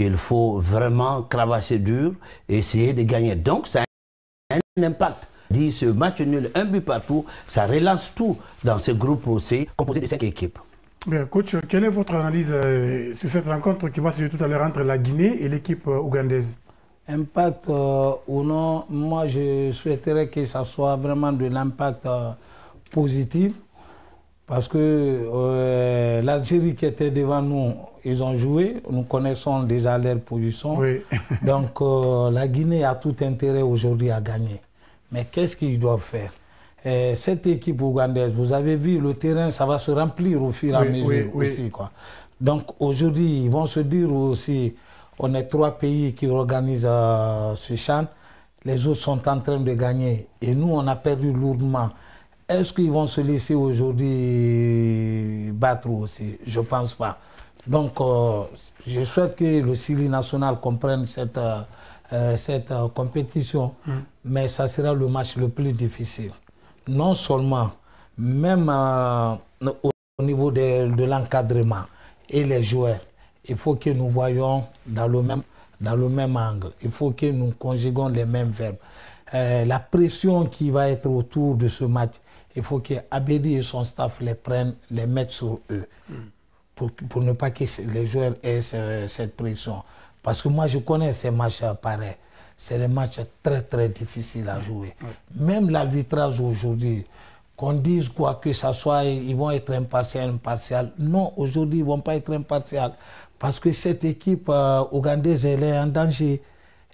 il faut vraiment crevasser dur et essayer de gagner. Donc, ça a un impact. Dit ce match nul, un but partout, ça relance tout dans ce groupe aussi, composé de 5 équipes. Bien, coach, quelle est votre analyse sur cette rencontre qui va se jouer tout à l'heure entre la Guinée et l'équipe ougandaise? Impact ou non, moi je souhaiterais que ça soit vraiment de l'impact positif. Parce que l'Algérie qui était devant nous, ils ont joué. Nous connaissons déjà leur position. Oui. Donc la Guinée a tout intérêt aujourd'hui à gagner. Mais qu'est-ce qu'ils doivent faire? Cette équipe ougandaise, vous avez vu, le terrain, ça va se remplir au fur et à mesure aussi, quoi. Donc aujourd'hui, ils vont se dire aussi, on est 3 pays qui organisent ce CHAN. Les autres sont en train de gagner. Et nous, on a perdu lourdement. Est-ce qu'ils vont se laisser aujourd'hui battre aussi? Je ne pense pas. Donc, je souhaite que le Syrie national comprenne cette compétition, mais ça sera le match le plus difficile. Non seulement, même au niveau de l'encadrement et les joueurs, il faut que nous voyions dans le même angle. Il faut que nous conjuguons les mêmes verbes. La pression qui va être autour de ce match, il faut que Abedi et son staff les prennent, les mettent sur eux, pour ne pas que les joueurs aient cette pression. Parce que moi, je connais ces matchs pareils. C'est des matchs très, très difficiles à jouer. Même l'arbitrage aujourd'hui, qu'on dise quoi que ça soit, ils vont être impartial. Non, aujourd'hui, ils ne vont pas être impartial. Parce que cette équipe ougandaise, elle est en danger.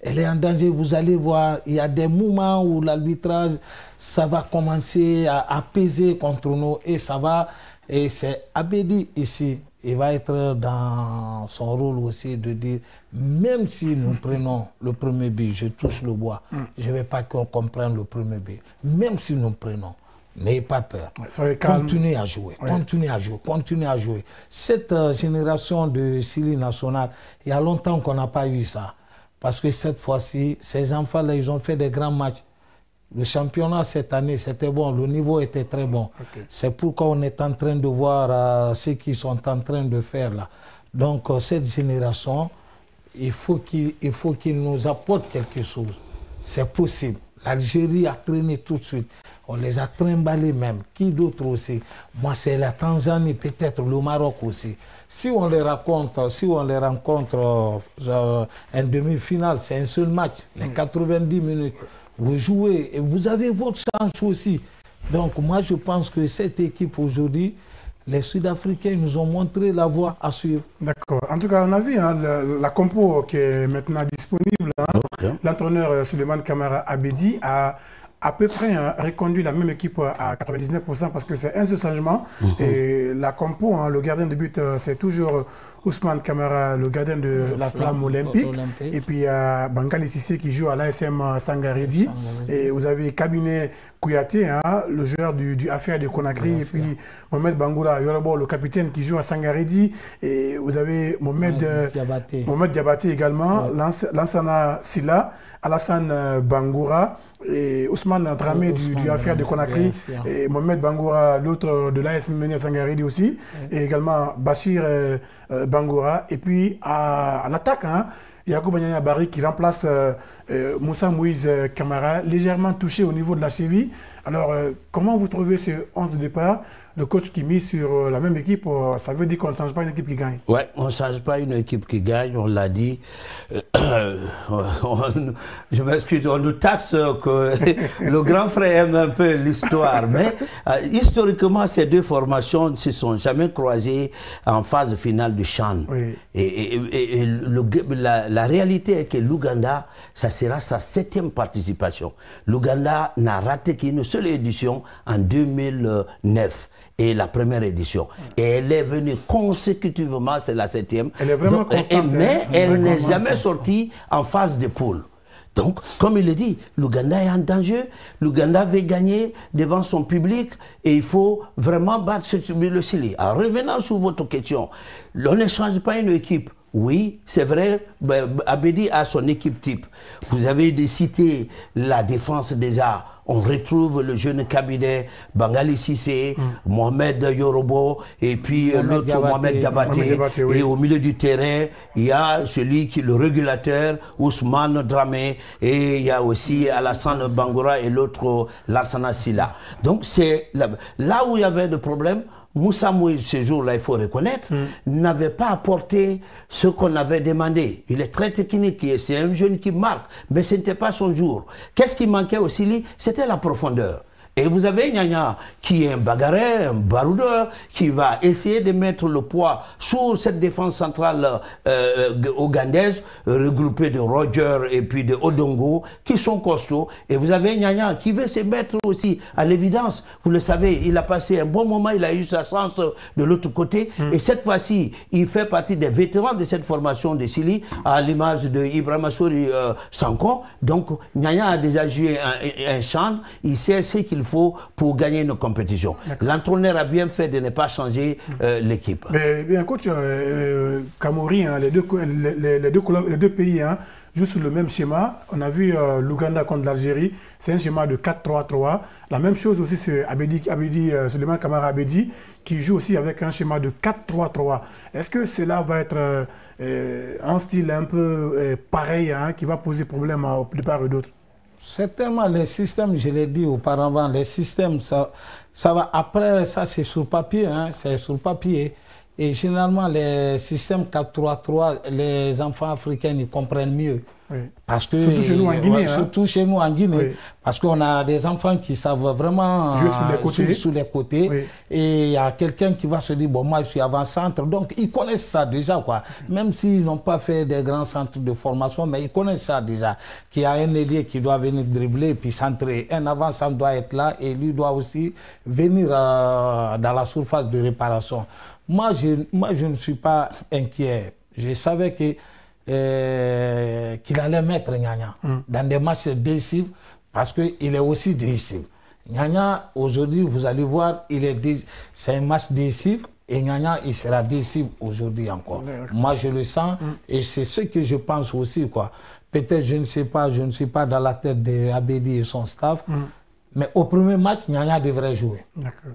Elle est en danger, vous allez voir, il y a des moments où l'arbitrage, ça va commencer à peser contre nous et ça va, et c'est Abedi ici, il va être dans son rôle aussi de dire, même si nous prenons le premier but, je touche le bois, je ne vais pas qu'on comprenne le premier but, même si nous prenons, n'ayez pas peur, continuez à jouer, continuez à jouer, continuez à jouer. Cette génération de Syrie nationale, il y a longtemps qu'on n'a pas eu ça. Parce que cette fois-ci, ces enfants-là, ils ont fait des grands matchs. Le championnat cette année, c'était bon, le niveau était très bon. C'est pourquoi on est en train de voir ce qu'ils sont en train de faire là. Donc cette génération, il faut qu'ils nous apportent quelque chose. C'est possible. L'Algérie a traîné tout de suite. On les a trimballés même. Qui d'autre aussi? Moi, c'est la Tanzanie, peut-être le Maroc aussi. Si on les rencontre en demi-finale, c'est un seul match, les 90 minutes. Vous jouez et vous avez votre chance aussi. Donc moi, je pense que cette équipe aujourd'hui, les Sud-Africains nous ont montré la voie à suivre. D'accord. En tout cas, on a vu la compo qui est maintenant disponible. L'entraîneur Souleymane Camara Abedi a à peu près reconduit la même équipe à 99% parce que c'est un seul changement. Et la compo, le gardien de but, c'est toujours Ousmane Camara, le gardien de la Flamme olympique. Et puis Bankali Sissé qui joue à l'ASM Sangaredi. Et vous avez Kabinet Kouyaté, le joueur du Affaire de Conakry. Et puis Mohamed Bangoura Yorobo, le capitaine qui joue à Sangaredi. Et vous avez Mohamed Diabaté également, Lansana Silla, Alassane Bangoura et Ousmane Dramé du Affaire de Conakry. Et Mohamed Bangoura, l'autre de l'ASM Sangaredi aussi. Et également Bachir Bangoura. Et puis à l'attaque, Yacoub Banyanya Barry qui remplace Moussa Moïse Camara, légèrement touché au niveau de la cheville. Alors, comment vous trouvez ce 11 de départ? Le coach qui mise sur la même équipe, ça veut dire qu'on ne change pas une équipe qui gagne? Oui, on ne change pas une équipe qui gagne, on l'a dit. Je m'excuse, on nous taxe que le grand frère aime un peu l'histoire. Mais historiquement, ces deux formations ne se sont jamais croisées en phase finale du CHAN. Et la réalité est que l'Ouganda, ça sera sa 7e participation. L'Ouganda n'a raté qu'une seule édition en 2009. Et la première édition. Et elle est venue consécutivement, c'est la 7e. Elle est vraiment constante. Mais elle n'est jamais sortie en phase de poule. Donc, comme il le dit, l'Ouganda est en danger. L'Ouganda veut gagner devant son public et il faut vraiment battre le Syrie. En revenant sur votre question, on ne change pas une équipe. Oui, c'est vrai, Abedi a son équipe type. Vous avez cité la défense déjà. On retrouve le jeune cabinet Bangali Sissé, Mohamed Yorobo et puis l'autre Mohamed Diabaté. Oui. Et au milieu du terrain, il y a celui qui est le régulateur, Ousmane Dramé, et il y a aussi Alassane Bangoura et l'autre Lassana Silla. Donc c'est là où il y avait des problèmes. Moussa Moïse, ce jour-là, il faut reconnaître, n'avait pas apporté ce qu'on avait demandé. Il est très technique, c'est un jeune qui marque, mais ce n'était pas son jour. Qu'est-ce qui manquait aussi, c'était la profondeur. Et vous avez Nyanya qui est un bagarreur, un baroudeur, qui va essayer de mettre le poids sur cette défense centrale ougandaise, regroupée de Roger et puis de Odongo, qui sont costauds. Et vous avez Nyanya qui veut se mettre aussi à l'évidence. Vous le savez, il a passé un bon moment, il a eu sa chance de l'autre côté. Et cette fois-ci, il fait partie des vétérans de cette formation de Sili, à l'image de Ibrahima Souri Sanko. Donc Nyanya a déjà joué un chant, il sait ce qu'il faut pour gagner une compétition. L'entraîneur a bien fait de ne pas changer l'équipe. Mais bien, coach, Kamori, hein, les deux pays jouent sur le même schéma. On a vu l'Ouganda contre l'Algérie, c'est un schéma de 4-3-3. La même chose aussi, c'est Souleymane Kamara Abedi, qui joue aussi avec un schéma de 4-3-3. Est-ce que cela va être un style un peu pareil, qui va poser problème de part et d'autre? Certainement, les systèmes, je l'ai dit auparavant, les systèmes, ça va, après ça c'est sur papier, c'est sur papier. Et généralement, les systèmes 4-3-3, les enfants africains, ils comprennent mieux. Oui. Parce que, surtout chez nous en Guinée. Surtout chez nous en Guinée. Oui. Parce qu'on a des enfants qui savent vraiment jouer sur les côtés. Oui. Et il y a quelqu'un qui va se dire, bon, moi je suis avant-centre. Donc ils connaissent ça déjà, quoi. Même s'ils n'ont pas fait des grands centres de formation, mais ils connaissent ça déjà. Qu'il y a un ailier qui doit venir dribbler puis centrer. Un avant-centre doit être là et lui doit aussi venir dans la surface de réparation. Moi, je ne suis pas inquiet. Je savais que qu'il allait mettre Nyanya dans des matchs décisifs parce qu'il est aussi décisif. Nyanya, aujourd'hui, vous allez voir, c'est un match décisif et Nyanya, il sera décisif aujourd'hui encore. Moi, je le sens et c'est ce que je pense aussi, quoi. Peut-être, je ne sais pas, je ne suis pas dans la tête d'Abedi et son staff, mais au premier match, Nyanya devrait jouer.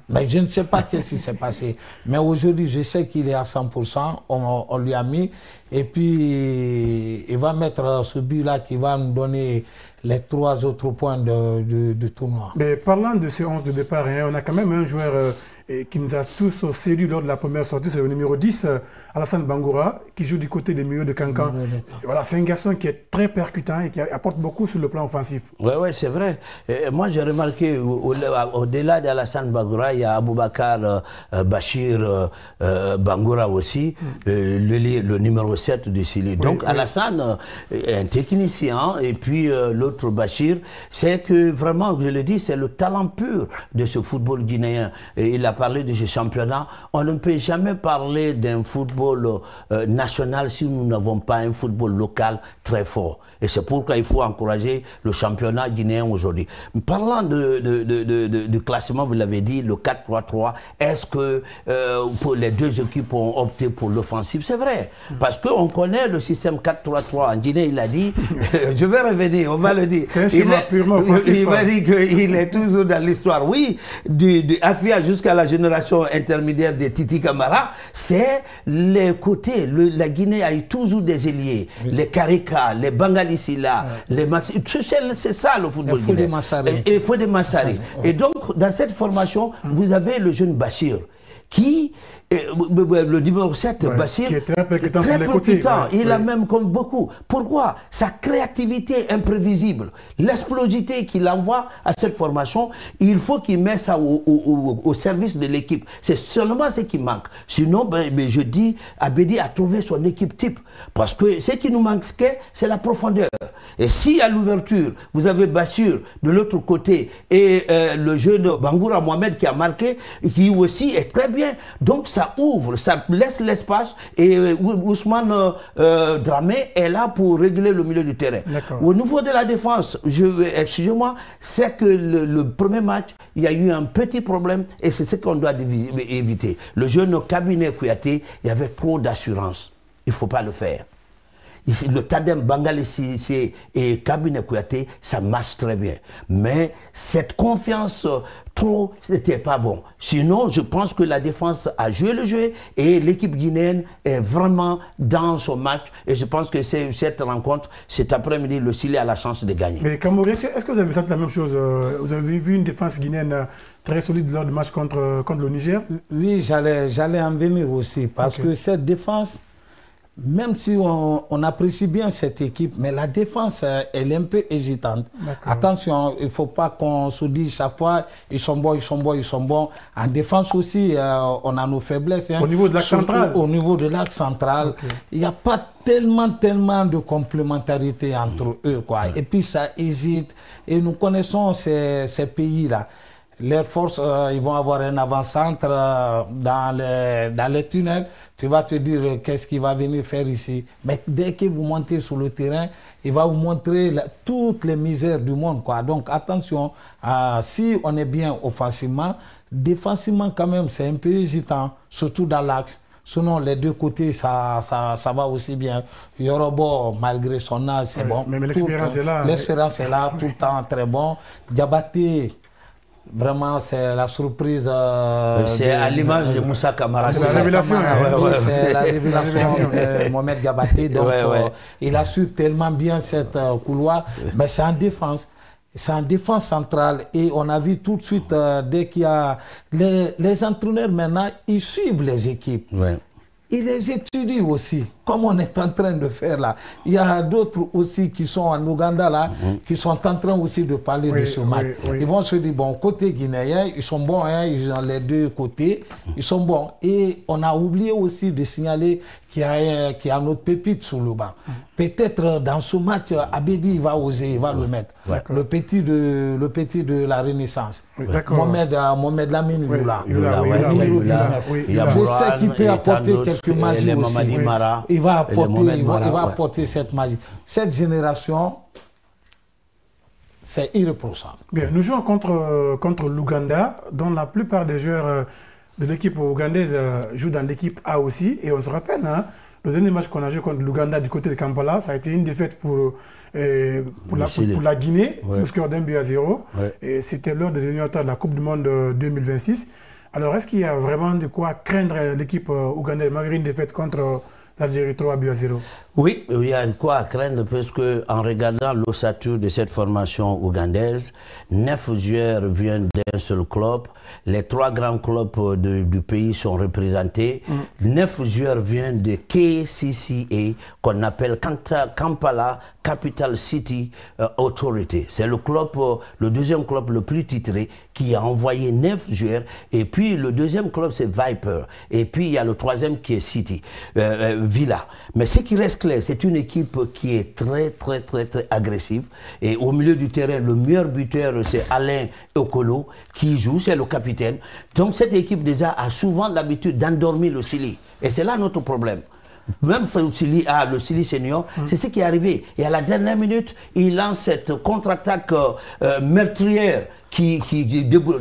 Mais je ne sais pas ce qui s'est passé. Mais aujourd'hui, je sais qu'il est à 100%. On lui a mis. Et puis, il va mettre ce but-là qui va nous donner les 3 autres points du tournoi. Mais parlant de ces 11 de départ, on a quand même un joueur qui nous a tous séduits lors de la première sortie, c'est le numéro 10, Alassane Bangoura, qui joue du côté des milieux de Cancan. Voilà, c'est un garçon qui est très percutant et qui apporte beaucoup sur le plan offensif. Oui, c'est vrai. Moi, j'ai remarqué, au-delà d'Alassane Bangoura, il y a Aboubakar Bachir Bangoura aussi, le numéro 7 du Sili. Donc, Alassane est un technicien, et puis l'autre Bachir, c'est que vraiment, je le dis, c'est le talent pur de ce football guinéen. Et il a parlé de ce championnat. On ne peut jamais parler d'un football national si nous n'avons pas un football local très fort. Et c'est pourquoi il faut encourager le championnat guinéen aujourd'hui. Parlant du classement, vous l'avez dit, le 4-3-3, est-ce que pour les deux équipes ont opté pour l'offensive? C'est vrai, parce qu'on connaît le système 4-3-3 en Guinée, il a dit, je vais revenir, on va le dire. C'est un schéma purement offensif. Il m'a dit qu'il est toujours dans l'histoire. Oui, du Afia jusqu'à la génération intermédiaire de Titi Camara, c'est les côtés. La Guinée a eu toujours des ailiers, les Karika, les Bangali Silla, les Max. C'est ça le football guinéen. Il faut des Massari. Et donc, dans cette formation, vous avez le jeune Bachir, qui, le numéro 7, Bachir, qui est très percutant sur les côtés. Il a même comme beaucoup. Pourquoi? Sa créativité imprévisible, l'explosivité qu'il envoie à cette formation, il faut qu'il mette ça au service de l'équipe. C'est seulement ce qui manque. Sinon, je dis, Abedi a trouvé son équipe type. Parce que ce qui nous manquait, c'est la profondeur. Et si à l'ouverture, vous avez Bachir de l'autre côté et le jeune Bangoura Mohamed qui a marqué, qui aussi est très bien. Donc ça ouvre, ça laisse l'espace et Ousmane Dramé est là pour réguler le milieu du terrain. Au niveau de la défense, excusez-moi, c'est que le premier match, il y a eu un petit problème et c'est ce qu'on doit éviter. Le jeune cabinet Kouyaté, il y avait trop d'assurance. il ne faut pas le faire. Le tandem Bangali Cissé et Kabine Kouyaté, ça marche très bien. Mais cette confiance trop, c'était pas bon. Sinon, je pense que la défense a joué le jeu et l'équipe guinéenne est vraiment dans son match. Et je pense que cette rencontre, cet après-midi, le Chili a la chance de gagner. Mais Kamoré, est-ce que vous avez senti la même chose? Vous avez vu une défense guinéenne très solide lors du match contre le Niger? Oui, j'allais en venir aussi. Parce que cette défense, même si on apprécie bien cette équipe, mais la défense, elle est un peu hésitante. Attention, il ne faut pas qu'on se dise chaque fois, ils sont bons, ils sont bons, ils sont bons. En défense aussi, on a nos faiblesses. Hein. Au niveau de l'axe central? Au niveau de l'axe central, il n'y a pas tellement de complémentarité entre eux, quoi. Et puis ça hésite. Et nous connaissons ces pays-là. Leurs forces, ils vont avoir un avant-centre dans les tunnels. Tu vas te dire qu'est-ce qu'il va venir faire ici. Mais dès que vous montez sur le terrain, il va vous montrer toutes les misères du monde, quoi. Donc attention, si on est bien offensivement, défensivement quand même, c'est un peu hésitant, surtout dans l'axe. Sinon, les deux côtés, ça va aussi bien. Yorobo, malgré son âge, c'est bon. Mais l'expérience est là. L'expérience est là, tout le temps très bon. Diabaté, vraiment, c'est la surprise. C'est à l'image de Moussa Camara. C'est la révélation. C'est la révélation de Mohamed Diabaté. Donc, il assure tellement bien cette couloir. Mais c'est en défense. C'est en défense centrale. Et on a vu tout de suite, dès qu'il y a... Les entraîneurs, maintenant, ils suivent les équipes. Ils les étudient aussi, comme on est en train de faire là. Il y a d'autres aussi qui sont en Ouganda là, qui sont en train aussi de parler de ce match. Ils vont se dire, bon, côté guinéen, ils sont bons, hein, ils ont les deux côtés, ils sont bons. Et on a oublié aussi de signaler qu'il y a notre pépite sous le banc. Peut-être dans ce match, Abedi va oser, il va le mettre. Le petit de la Renaissance. Mohamed Lamine Youla, numéro 19. Je sais qu'il peut apporter quelques magies aussi. Il va apporter cette magie. Cette génération, c'est irréprochable. Bien, nous jouons contre l'Ouganda, dont la plupart des joueurs de l'équipe ougandaise jouent dans l'équipe A aussi. Et on se rappelle, hein, le dernier match qu'on a joué contre l'Ouganda du côté de Kampala, ça a été une défaite pour la Guinée, sur le score d'1 but à 0. Et c'était lors des éliminatoires de la Coupe du Monde 2026. Alors, est-ce qu'il y a vraiment de quoi craindre l'équipe ougandaise malgré une défaite contre l'Algérie 3 buts à 0? Oui, il y a de quoi craindre parce qu'en regardant l'ossature de cette formation ougandaise, 9 joueurs viennent d'un seul club. Les 3 grands clubs du pays sont représentés. 9 joueurs viennent de KCCA, qu'on appelle Kampala Capital City Authority. C'est le club, le deuxième club le plus titré, qui a envoyé 9 joueurs. Et puis le deuxième club, c'est Viper. Et puis il y a le troisième qui est City, Villa. Mais ce qui reste clair, c'est une équipe qui est très agressive. Et au milieu du terrain, le meilleur buteur, c'est Alain Okolo, qui joue, c'est le capitaine. Donc cette équipe déjà a souvent l'habitude d'endormir le Chili. Et c'est là notre problème. Même le Chili senior, c'est ce qui est arrivé. Et à la dernière minute, il lance cette contre-attaque meurtrière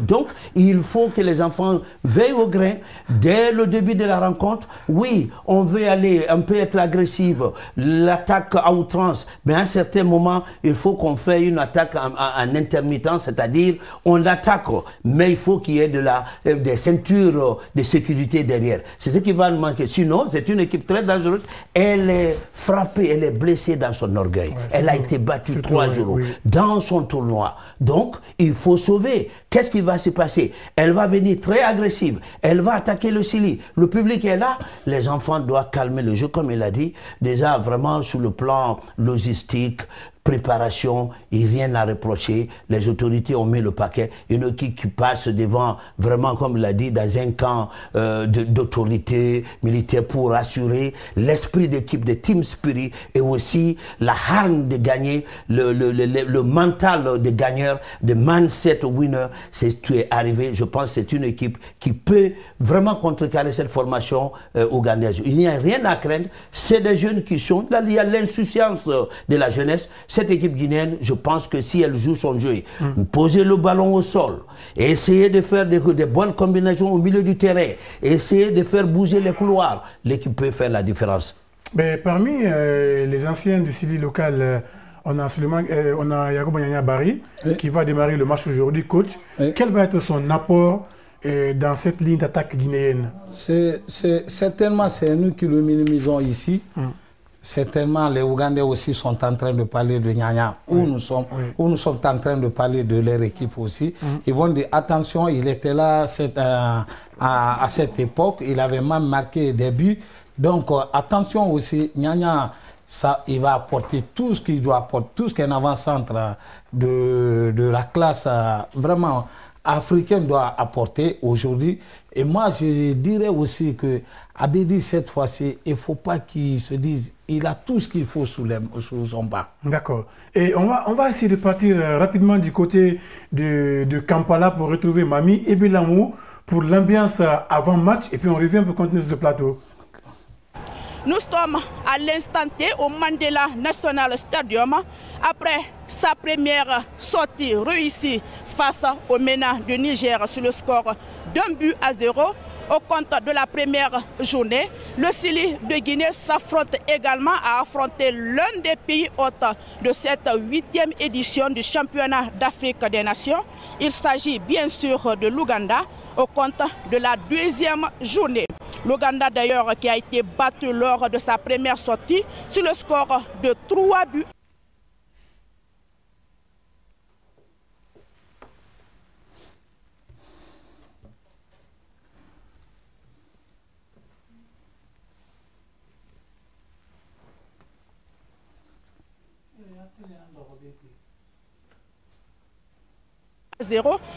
donc, il faut que les enfants veillent au grain dès le début de la rencontre. Oui, on veut aller un peu être agressive, l'attaque à outrance, mais à un certain moment, il faut qu'on fasse une attaque en intermittent, c'est-à-dire on attaque, mais il faut qu'il y ait des ceintures de sécurité derrière. C'est ce qui va nous manquer. Sinon, c'est une équipe très dangereuse. Elle est frappée, elle est blessée dans son orgueil. Elle a été battue 3 jours dans son tournoi. Donc, il faut sauver. Qu'est-ce qui va se passer? Elle va venir très agressive. Elle va attaquer le Chili. Le public est là. Les enfants doivent calmer le jeu, comme il a dit. Déjà, vraiment, sur le plan logistique, préparation, il n'y a rien à reprocher. Les autorités ont mis le paquet. Une équipe qui passe devant, vraiment, comme il l'a dit, dans un camp d'autorité militaire pour assurer l'esprit d'équipe, de team spirit et aussi la hargne de gagner, le mental de gagneur, de mindset winner. Tu es arrivé, je pense que c'est une équipe qui peut vraiment contrecarrer cette formation ougandaise. Il n'y a rien à craindre. C'est des jeunes qui sont là, il y a l'insouciance de la jeunesse. Cette équipe guinéenne, je pense que si elle joue son jeu, poser le ballon au sol, essayer de faire des bonnes combinaisons au milieu du terrain, essayer de faire bouger les couloirs, l'équipe peut faire la différence. Ben, parmi les anciens du Sili local, on a Yacoub Nyanya Barry qui va démarrer le match aujourd'hui, coach. Quel va être son apport dans cette ligne d'attaque guinéenne? Certainement, c'est nous qui le minimisons ici. Certainement, les Ougandais aussi sont en train de parler de Nyanya, où nous sommes en train de parler de leur équipe aussi. Ils vont dire, attention, il était là à cette époque, il avait même marqué des buts. Donc, attention aussi, Nyanya, il va apporter tout ce qu'il doit apporter, tout ce qu'un avant-centre de la classe vraiment africaine doit apporter aujourd'hui. Et moi, je dirais aussi que Abedi, cette fois-ci, il ne faut pas qu'il se dise il a tout ce qu'il faut sous son bas. D'accord. Et on va essayer de partir rapidement du côté de Kampala pour retrouver Mami Ebelamou pour l'ambiance avant-match. Et puis on revient pour continuer ce plateau. Nous sommes à l'instant T au Mandela National Stadium après sa première sortie réussie face au MENA du Niger sur le score d'1-0 au compte de la première journée. Le Sili de Guinée s'affronte également à affronter l'un des pays hôtes de cette 8e édition du championnat d'Afrique des Nations. Il s'agit bien sûr de l'Ouganda au compte de la 2e journée. L'Ouganda d'ailleurs qui a été battu lors de sa première sortie sur le score de 3 buts.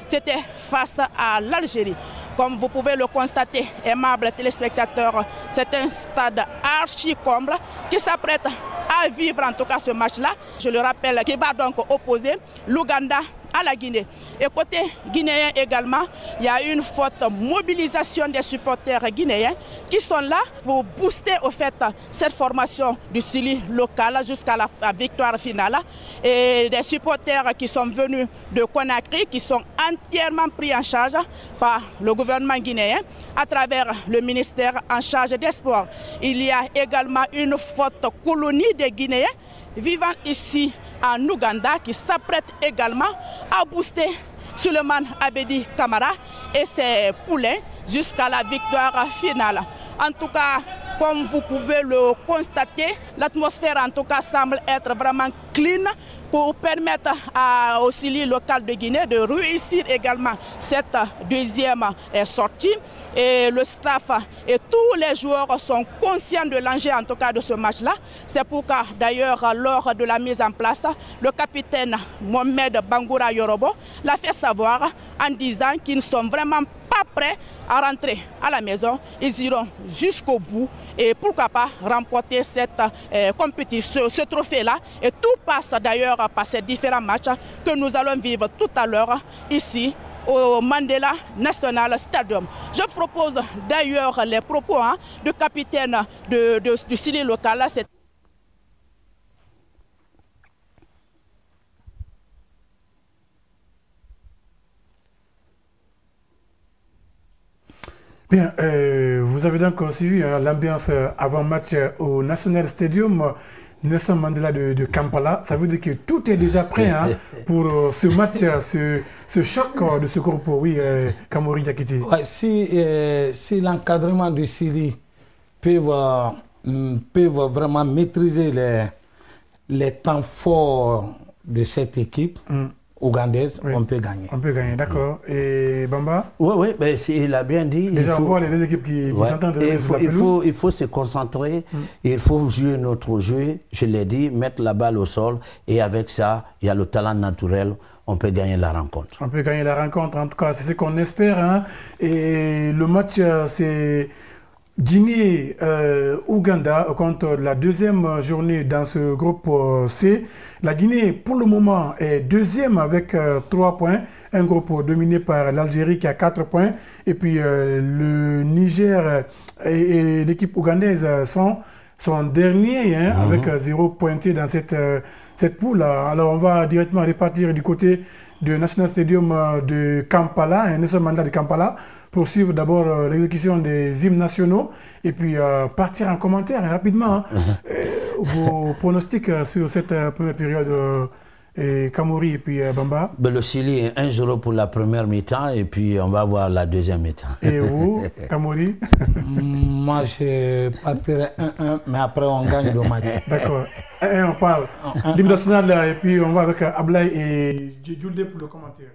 C'était face à l'Algérie. Comme vous pouvez le constater, aimables téléspectateurs, c'est un stade archi-comble qui s'apprête à vivre en tout cas ce match-là. Je le rappelle, qui va donc opposer l'Ouganda à la Guinée. Et côté guinéen également, il y a une forte mobilisation des supporters guinéens qui sont là pour booster au fait cette formation du Sili local jusqu'à la victoire finale. Et des supporters qui sont venus de Conakry, qui sont entièrement pris en charge par le gouvernement guinéen à travers le ministère en charge des sports. Il y a également une forte colonie des Guinéens vivant ici en Ouganda qui s'apprête également à booster Suleiman Abedi Kamara et ses poulains jusqu'à la victoire finale. En tout cas, comme vous pouvez le constater, l'atmosphère en tout cas semble être vraiment clean pour permettre au Sili local de Guinée de réussir également cette 2e sortie. Et le staff et tous les joueurs sont conscients de l'enjeu en tout cas de ce match-là. C'est pourquoi d'ailleurs lors de la mise en place, le capitaine Mohamed Bangoura Yorobo l'a fait savoir en disant qu'ils ne sont vraiment pas prêts à rentrer à la maison. Ils iront jusqu'au bout et pourquoi pas remporter cette compétition, ce trophée-là. Et tout passe d'ailleurs par ces différents matchs que nous allons vivre tout à l'heure ici au Mandela National Stadium. Je propose d'ailleurs les propos du capitaine du Sili local. Bien, vous avez donc suivi l'ambiance avant-match au National Stadium Nelson Mandela de Kampala. Ça veut dire que tout est déjà prêt pour ce match, ce choc de ce groupe. Oui, Kamori Diakité. Ouais, si l'encadrement du Sili peut vraiment maîtriser les temps forts de cette équipe, ougandaise, oui, on peut gagner. On peut gagner, d'accord. Et Bamba? Oui, ben, il a bien dit. Déjà, on voit les deux équipes qui s'entendent. Il faut se concentrer, il faut jouer notre jeu, je l'ai dit, mettre la balle au sol. Et avec ça, il y a le talent naturel, on peut gagner la rencontre. On peut gagner la rencontre, en tout cas, c'est ce qu'on espère. Et le match, c'est Guinée-Ouganda au compte de la 2e journée dans ce groupe C. La Guinée, pour le moment, est 2e avec 3 points. Un groupe dominé par l'Algérie qui a 4 points. Et puis le Niger et l'équipe ougandaise sont derniers avec 0 pointé dans cette poule. Alors on va directement repartir du côté de National Stadium de Kampala, Nelson Mandela de Kampala, poursuivre d'abord l'exécution des hymnes nationaux et puis partir en commentaire rapidement. Vos pronostics sur cette première période et Kamori et puis Bamba. Le Chili, 1-0 pour la première mi-temps et puis on va voir la deuxième mi-temps. Et vous, Kamori? Moi, je partirai 1-1, mais après on gagne le match. D'accord. 1-1, on parle. L'hymne national et puis on va avec Ablaye et Julde pour le commentaire.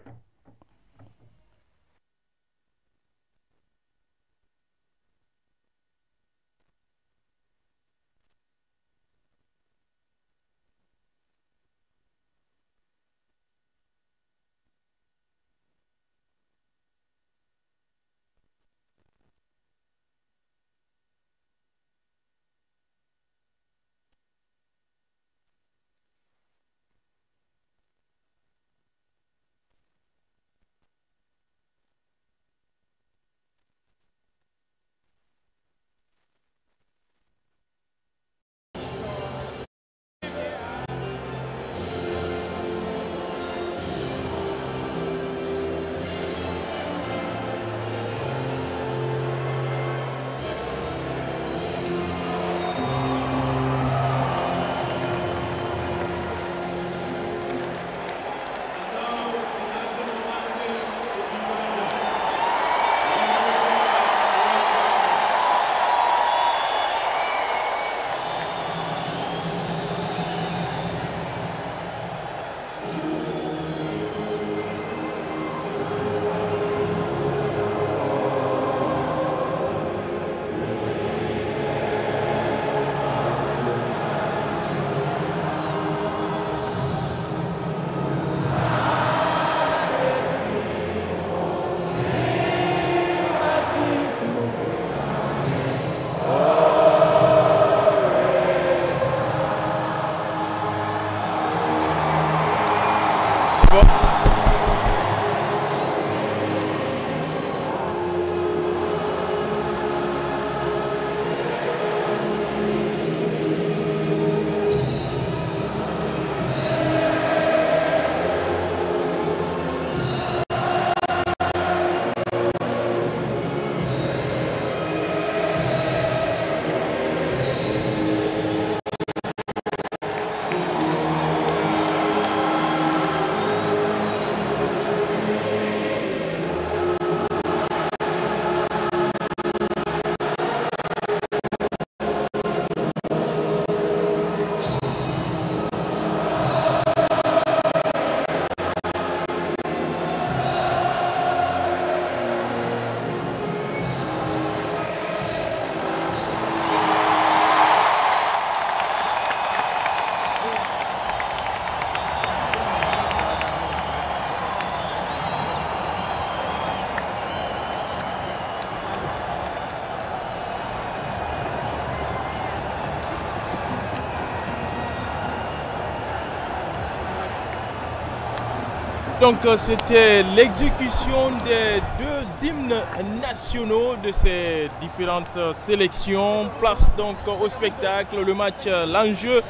Donc c'était l'exécution des deux hymnes nationaux de ces différentes sélections. Place donc au spectacle, le match, l'enjeu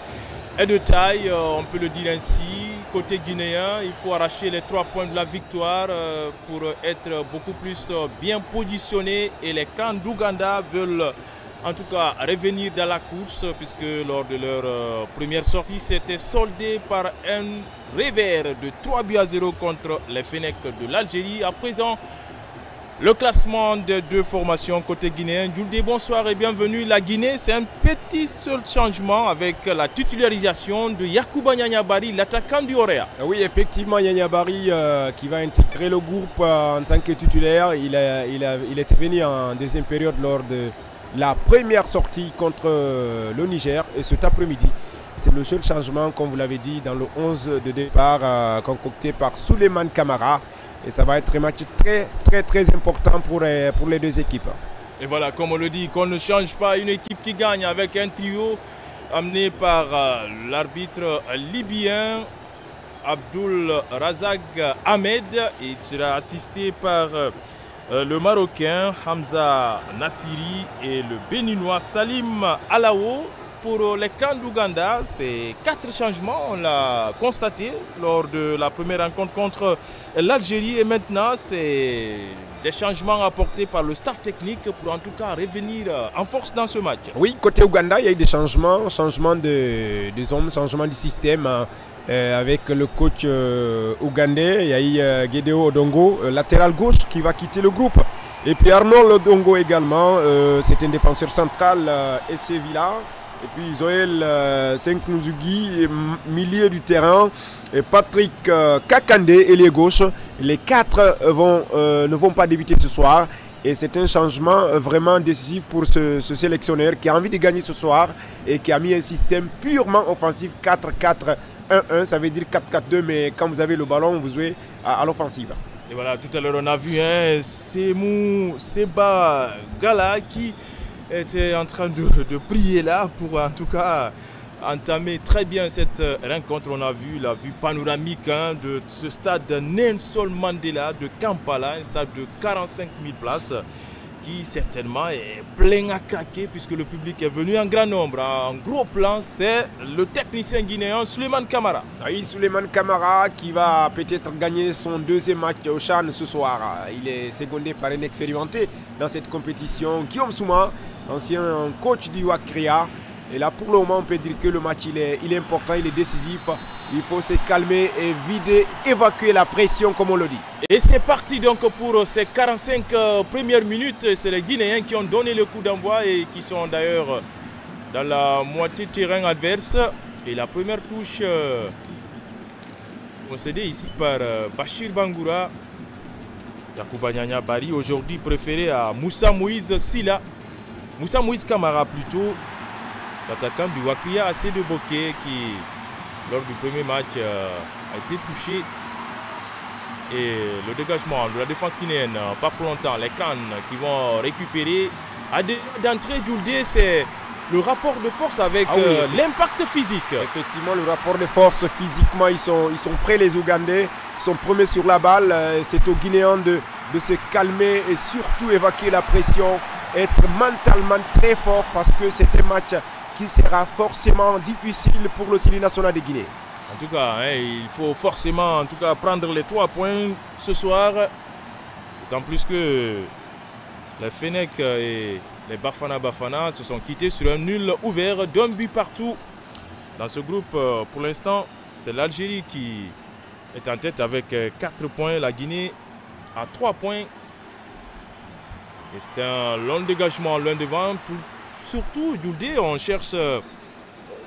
est de taille, on peut le dire ainsi. Côté guinéen, il faut arracher les 3 points de la victoire pour être beaucoup plus bien positionné. Et les clans d'Ouganda veulent en tout cas revenir dans la course, puisque lors de leur première sortie, c'était soldé par un revers de 3-0 contre les Fennecs de l'Algérie. À présent, le classement des deux formations côté guinéen. Julde, bonsoir et bienvenue. La Guinée, c'est un petit seul changement avec la titularisation de Yacouba Nianyabari, l'attaquant du Orea. Oui, effectivement, Nianyabari qui va intégrer le groupe en tant que titulaire. Il est venu en deuxième période lors de la première sortie contre le Niger. Et cet après-midi, c'est le seul changement, comme vous l'avez dit, dans le 11 de départ concocté par Souleymane Camara. Et ça va être un match très important pour les deux équipes. Et voilà, comme on le dit, qu'on ne change pas une équipe qui gagne avec un trio amené par l'arbitre libyen Abdul Razak Ahmed. Il sera assisté par le Marocain Hamza Nassiri et le Béninois Salim Alawo. Pour les clans d'Ouganda, c'est 4 changements, on l'a constaté lors de la première rencontre contre l'Algérie. Et maintenant, c'est des changements apportés par le staff technique pour en tout cas revenir en force dans ce match. Oui, côté Ouganda, il y a eu des changements, changement des hommes, changement du système avec le coach ougandais. Il y a eu Gédéo Odongo, latéral gauche, qui va quitter le groupe. Et puis Arnold Odongo également, c'est un défenseur central SC Villa. Et puis Zoël Senknouzougui, milieu du terrain. Et Patrick Kakande, ailier gauche. Les quatre ne vont pas débuter ce soir. Et c'est un changement vraiment décisif pour ce sélectionneur qui a envie de gagner ce soir et qui a mis un système purement offensif 4-4-1-1. Ça veut dire 4-4-2, mais quand vous avez le ballon, vous jouez à l'offensive. Et voilà, tout à l'heure on a vu Semou Seba Gala qui était en train de prier là pour en tout cas entamer très bien cette rencontre. On a vu la vue panoramique de ce stade Nelson Mandela de Kampala, un stade de 45 000 places qui certainement est plein à craquer puisque le public est venu en grand nombre. En gros plan, c'est le technicien guinéen Souleymane Camara. Oui, Souleymane Camara qui va peut-être gagner son deuxième match au CHAN ce soir. Il est secondé par un expérimenté dans cette compétition, Guillaume Souma, ancien coach du Wakria. Et là, pour le moment, on peut dire que le match il est important, il est décisif. Il faut se calmer et vider, évacuer la pression, comme on le dit. Et c'est parti donc pour ces 45 premières minutes. C'est les Guinéens qui ont donné le coup d'envoi et qui sont d'ailleurs dans la moitié de terrain adverse. Et la première touche concédée ici par Bachir Bangoura. Yacouba Nyanya Bari, aujourd'hui préféré à Moussa Moïse Sila. Moussa Moïse Camara plutôt. L'attaquant du Wakria AC de Bokeh qui, lors du premier match, a été touché. Et le dégagement de la défense guinéenne, pas pour longtemps, les crânes qui vont récupérer. D'entrée d'Ouldé, c'est le rapport de force avec l'impact physique. Effectivement, le rapport de force physiquement, ils sont prêts les Ougandais. Ils sont premiers sur la balle. C'est aux Guinéens de se calmer et surtout évacuer la pression. Être mentalement très fort parce que c'est un match qui sera forcément difficile pour le Sili national de Guinée. En tout cas, il faut forcément prendre les 3 points ce soir. D'autant plus que les Fennec et les Bafana se sont quittés sur un nul ouvert d'un but partout. Dans ce groupe, pour l'instant, c'est l'Algérie qui est en tête avec 4 points. La Guinée a 3 points. Et c'est un long dégagement l'un devant. Surtout, Djoudé, on cherche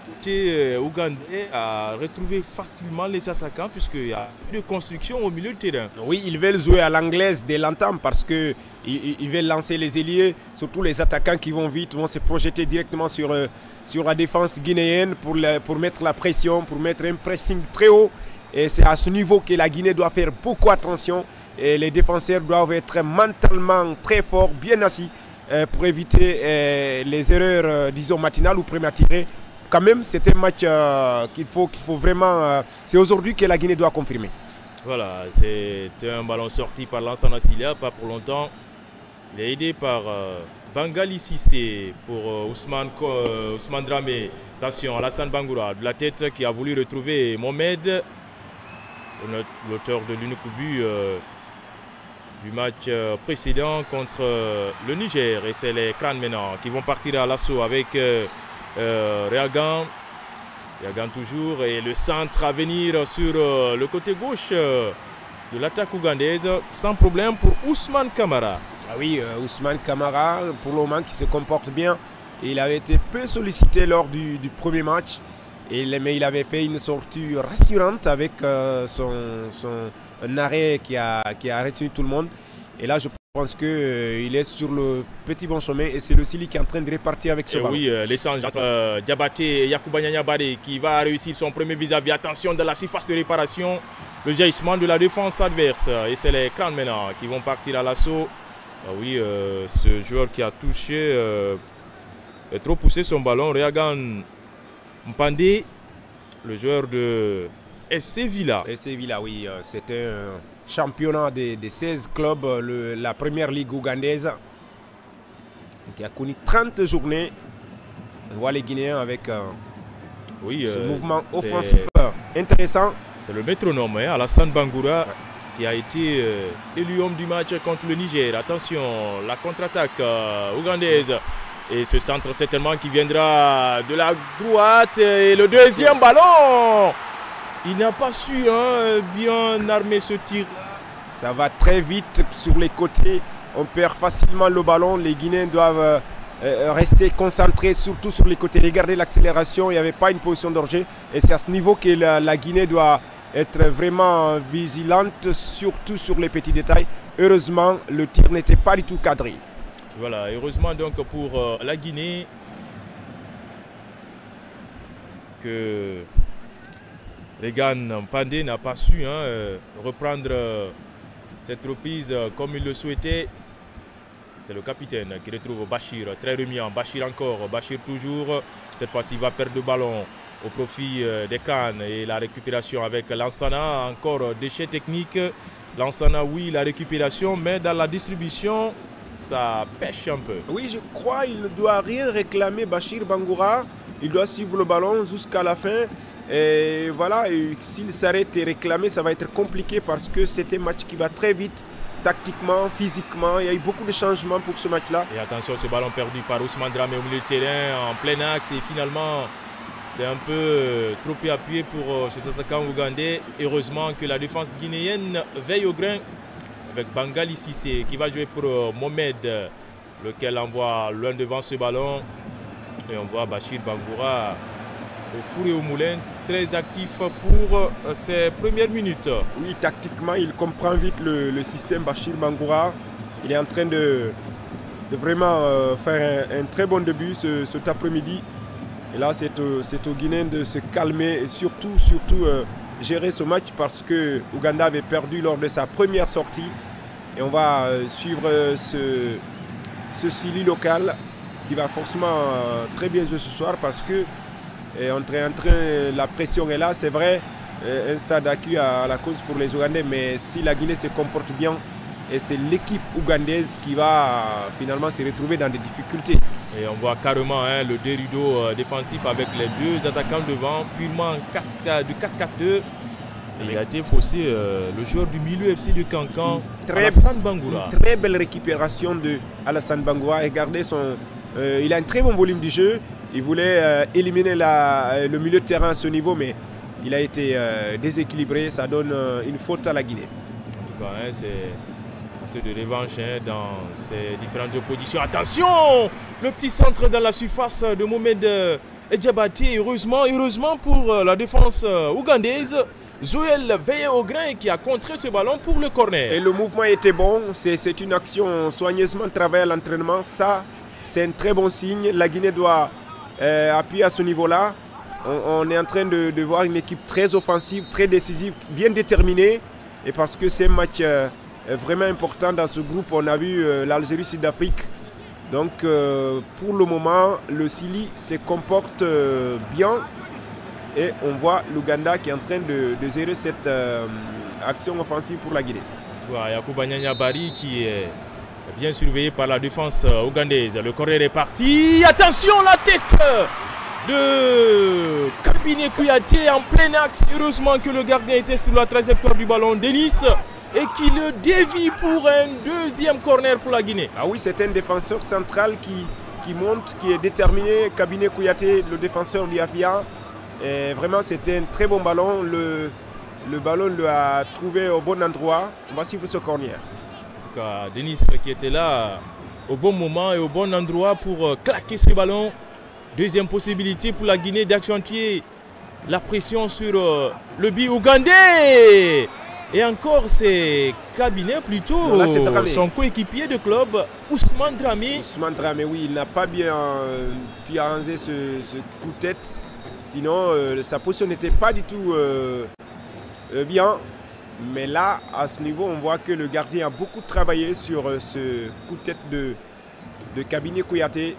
côté ougandais à retrouver facilement les attaquants puisqu'il y a plus de construction au milieu du terrain. Oui, ils veulent jouer à l'anglaise dès l'entame parce qu'ils veulent lancer les ailiers, surtout les attaquants qui vont vite, vont se projeter directement sur la défense guinéenne pour mettre la pression, pour mettre un pressing très haut. Et c'est à ce niveau que la Guinée doit faire beaucoup attention. Et les défenseurs doivent être mentalement très forts, bien assis, pour éviter les erreurs, disons, matinales ou prématurées. Quand même, c'est un match qu'il faut vraiment... c'est aujourd'hui que la Guinée doit confirmer. Voilà, c'est un ballon sorti par Lansana Sylla, pas pour longtemps. Il est aidé par Bangali Cissé pour Ousmane Dramé. Attention, Alassane Bangoura de la tête qui a voulu retrouver Mohamed, l'auteur de l'unique but du match précédent contre le Niger. Et c'est les crânes maintenant qui vont partir à l'assaut avec Réagan. Réagan toujours. Et le centre à venir sur le côté gauche de l'attaque ougandaise. Sans problème pour Ousmane Camara. Ah oui, Ousmane Camara, pour le moment, qui se comporte bien. Il avait été peu sollicité lors du premier match. Mais il avait fait une sortie rassurante avec un arrêt qui a retenu tout le monde. Et là, je pense qu'il est sur le petit bon chemin et c'est le Sili qui est en train de repartir avec ce ballon. Oui, l'échange entre Diabaté et Yacouba Nyanya Bari qui va réussir son premier vis-à-vis. Attention de la surface de réparation, le jaillissement de la défense adverse. Et c'est les crânes maintenant qui vont partir à l'assaut. Ah oui, ce joueur qui a touché, a trop poussé son ballon. Réagan Mpandé, le joueur de SC Villa. SC Villa, oui, c'était un championnat des 16 clubs, la première ligue ougandaise, qui a connu 30 journées. On voit les Guinéens avec ce mouvement offensif intéressant. C'est le métronome, Alassane Bangoura, qui a été élu homme du match contre le Niger. Attention, la contre-attaque ougandaise. Et ce centre certainement qui viendra de la droite. Et le deuxième ballon, il n'a pas su bien armer ce tir. Ça va très vite sur les côtés. On perd facilement le ballon. Les Guinéens doivent rester concentrés, surtout sur les côtés. Regardez l'accélération, il n'y avait pas une position de danger. Et c'est à ce niveau que la Guinée doit être vraiment vigilante, surtout sur les petits détails. Heureusement, le tir n'était pas du tout cadré. Voilà, heureusement donc pour la Guinée que Regan Pandé n'a pas su reprendre cette reprise comme il le souhaitait. C'est le capitaine qui retrouve Bachir, très remuant. Bachir encore, Bachir toujours. Cette fois-ci, il va perdre le ballon au profit des Cannes et la récupération avec Lansana. Encore déchet technique. Lansana, oui, la récupération, mais dans la distribution, ça pêche un peu. Oui, je crois qu'il ne doit rien réclamer Bachir Bangoura. Il doit suivre le ballon jusqu'à la fin. Et voilà, s'il s'arrête et réclamer, ça va être compliqué parce que c'est un match qui va très vite. Tactiquement, physiquement, il y a eu beaucoup de changements pour ce match-là. Et attention, ce ballon perdu par Ousmane Dramé au milieu de terrain, en plein axe. Et finalement, c'était un peu trop peu appuyé pour cet attaquant ougandais. Heureusement que la défense guinéenne veille au grain avec Bangali Sissé qui va jouer pour Mohamed, lequel envoie loin devant ce ballon. Et on voit Bachir Bangoura au four et au moulin, très actif pour ses premières minutes. Oui, tactiquement, il comprend vite le système Bachir Bangoura. Il est en train de vraiment faire un très bon début cet après-midi. Et là, c'est aux Guinéens de se calmer et surtout gérer ce match parce que Ouganda avait perdu lors de sa première sortie. Et on va suivre ce Sili local qui va forcément très bien jouer ce soir parce que la pression est là, c'est vrai, un stade acquis à la cause pour les Ougandais, mais si la Guinée se comporte bien, et c'est l'équipe ougandaise qui va finalement se retrouver dans des difficultés. Et on voit carrément le dérideau défensif avec les deux attaquants devant, purement du 4-4-2. Il a été faussé, le joueur du milieu FC de Cancan, Alassane Bangoura. Une très belle récupération de Alassane Bangoura. Regardez, il a un très bon volume du jeu. Il voulait éliminer le milieu de terrain à ce niveau, mais il a été déséquilibré. Ça donne une faute à la Guinée. En tout cas, c'est de revanche dans ces différentes oppositions. Attention, le petit centre dans la surface de Mohamed Diabaté. Heureusement pour la défense ougandaise, Joël veille au grain qui a contré ce ballon pour le corner. Et le mouvement était bon. C'est une action soigneusement travaillée à l'entraînement. Ça, c'est un très bon signe. La Guinée doit appuyer à ce niveau-là. On est en train de voir une équipe très offensive, très décisive, bien déterminée. Et parce que c'est un match vraiment important dans ce groupe, on a vu l'Algérie-Sud-Afrique. Donc pour le moment, le Sili se comporte bien. Et on voit l'Ouganda qui est en train de gérer cette action offensive pour la Guinée. Yacouba Nyanyabari qui est bien surveillé par la défense ougandaise. Le corner est parti. Attention, la tête de Kabine Kouyaté en plein axe. Heureusement que le gardien était sur la trajectoire du ballon, Denis, et qui le dévie pour un deuxième corner pour la Guinée. Ah oui, c'est un défenseur central qui monte, qui est déterminé. Kabine Kouyaté, le défenseur du Afia. Et vraiment, c'était un très bon ballon. Le ballon l'a trouvé au bon endroit. On va suivre ce corner. En tout cas, Denis qui était là au bon moment et au bon endroit pour claquer ce ballon. Deuxième possibilité pour la Guinée d'accentuer la pression sur le but ougandais. Et encore, c'est Kabine plutôt, là, c'est son coéquipier de club, Ousmane Dramé. Ousmane Dramé, oui, il n'a pas bien pu arranger ce coup de tête. Sinon, sa position n'était pas du tout bien. Mais là, à ce niveau, on voit que le gardien a beaucoup travaillé sur ce coup de tête de Kabine Kouyaté.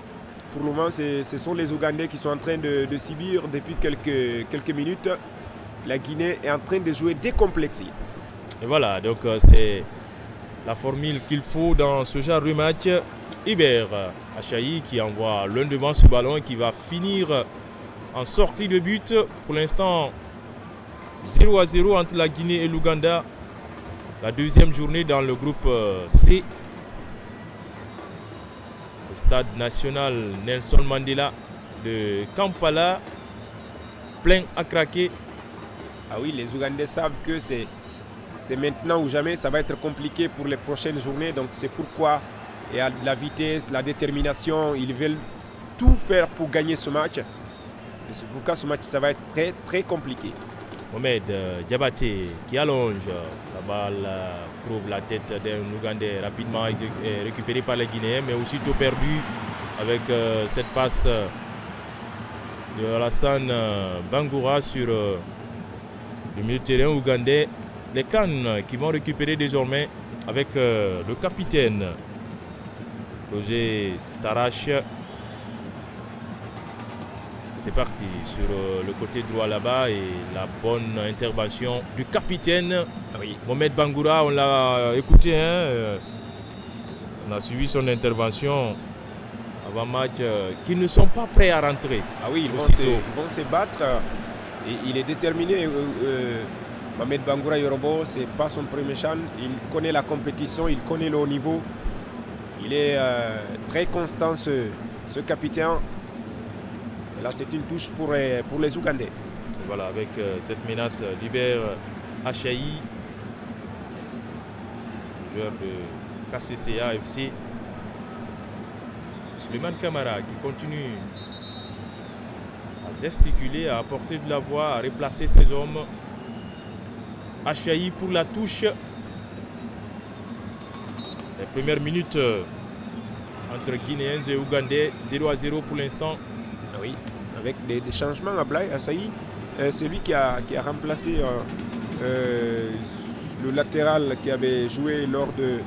Pour le moment, ce sont les Ougandais qui sont en train de subir depuis quelques minutes. La Guinée est en train de jouer décomplexée. Et voilà, donc c'est la formule qu'il faut dans ce genre de match. Iber Achaï qui envoie l'un devant ce ballon et qui va finir en sortie de but. Pour l'instant, 0-0 entre la Guinée et l'Ouganda. la deuxième journée dans le groupe C. Le stade national Nelson Mandela de Kampala, plein à craquer. Ah oui, les Ougandais savent que c'est maintenant ou jamais, ça va être compliqué pour les prochaines journées. Donc c'est pourquoi il y a de la vitesse, de la détermination. Ils veulent tout faire pour gagner ce match. Et c'est pourquoi ce match, ça va être très très compliqué. Mohamed Diabaté qui allonge. La balle trouve la tête d'un Ougandais rapidement récupéré par les Guinéens, mais aussitôt perdu avec cette passe de Alassane Bangoura sur le milieu de terrain ougandais. Les Cannes qui vont récupérer désormais avec le capitaine Roger Tarache. C'est parti sur le côté droit là-bas et la bonne intervention du capitaine Mohamed Bangoura. On l'a écouté, hein, on a suivi son intervention avant match, qui ne sont pas prêts à rentrer. Ah oui, ils vont se battre et il est déterminé. Mohamed Bangoura Yorobo, c'est pas son premier chan, il connaît la compétition, il connaît le haut niveau. Il est très constant ce capitaine. Là, c'est une touche pour les Ougandais. Voilà, avec cette menace libère Achaï, joueur de KCCA FC. Suleiman Kamara qui continue à gesticuler, à apporter de la voix, à replacer ses hommes. Achaï pour la touche. Les premières minutes entre Guinéens et Ougandais, 0-0 pour l'instant. Oui, avec des changements à Blaye Assaï, celui qui a remplacé le latéral qui avait joué lors de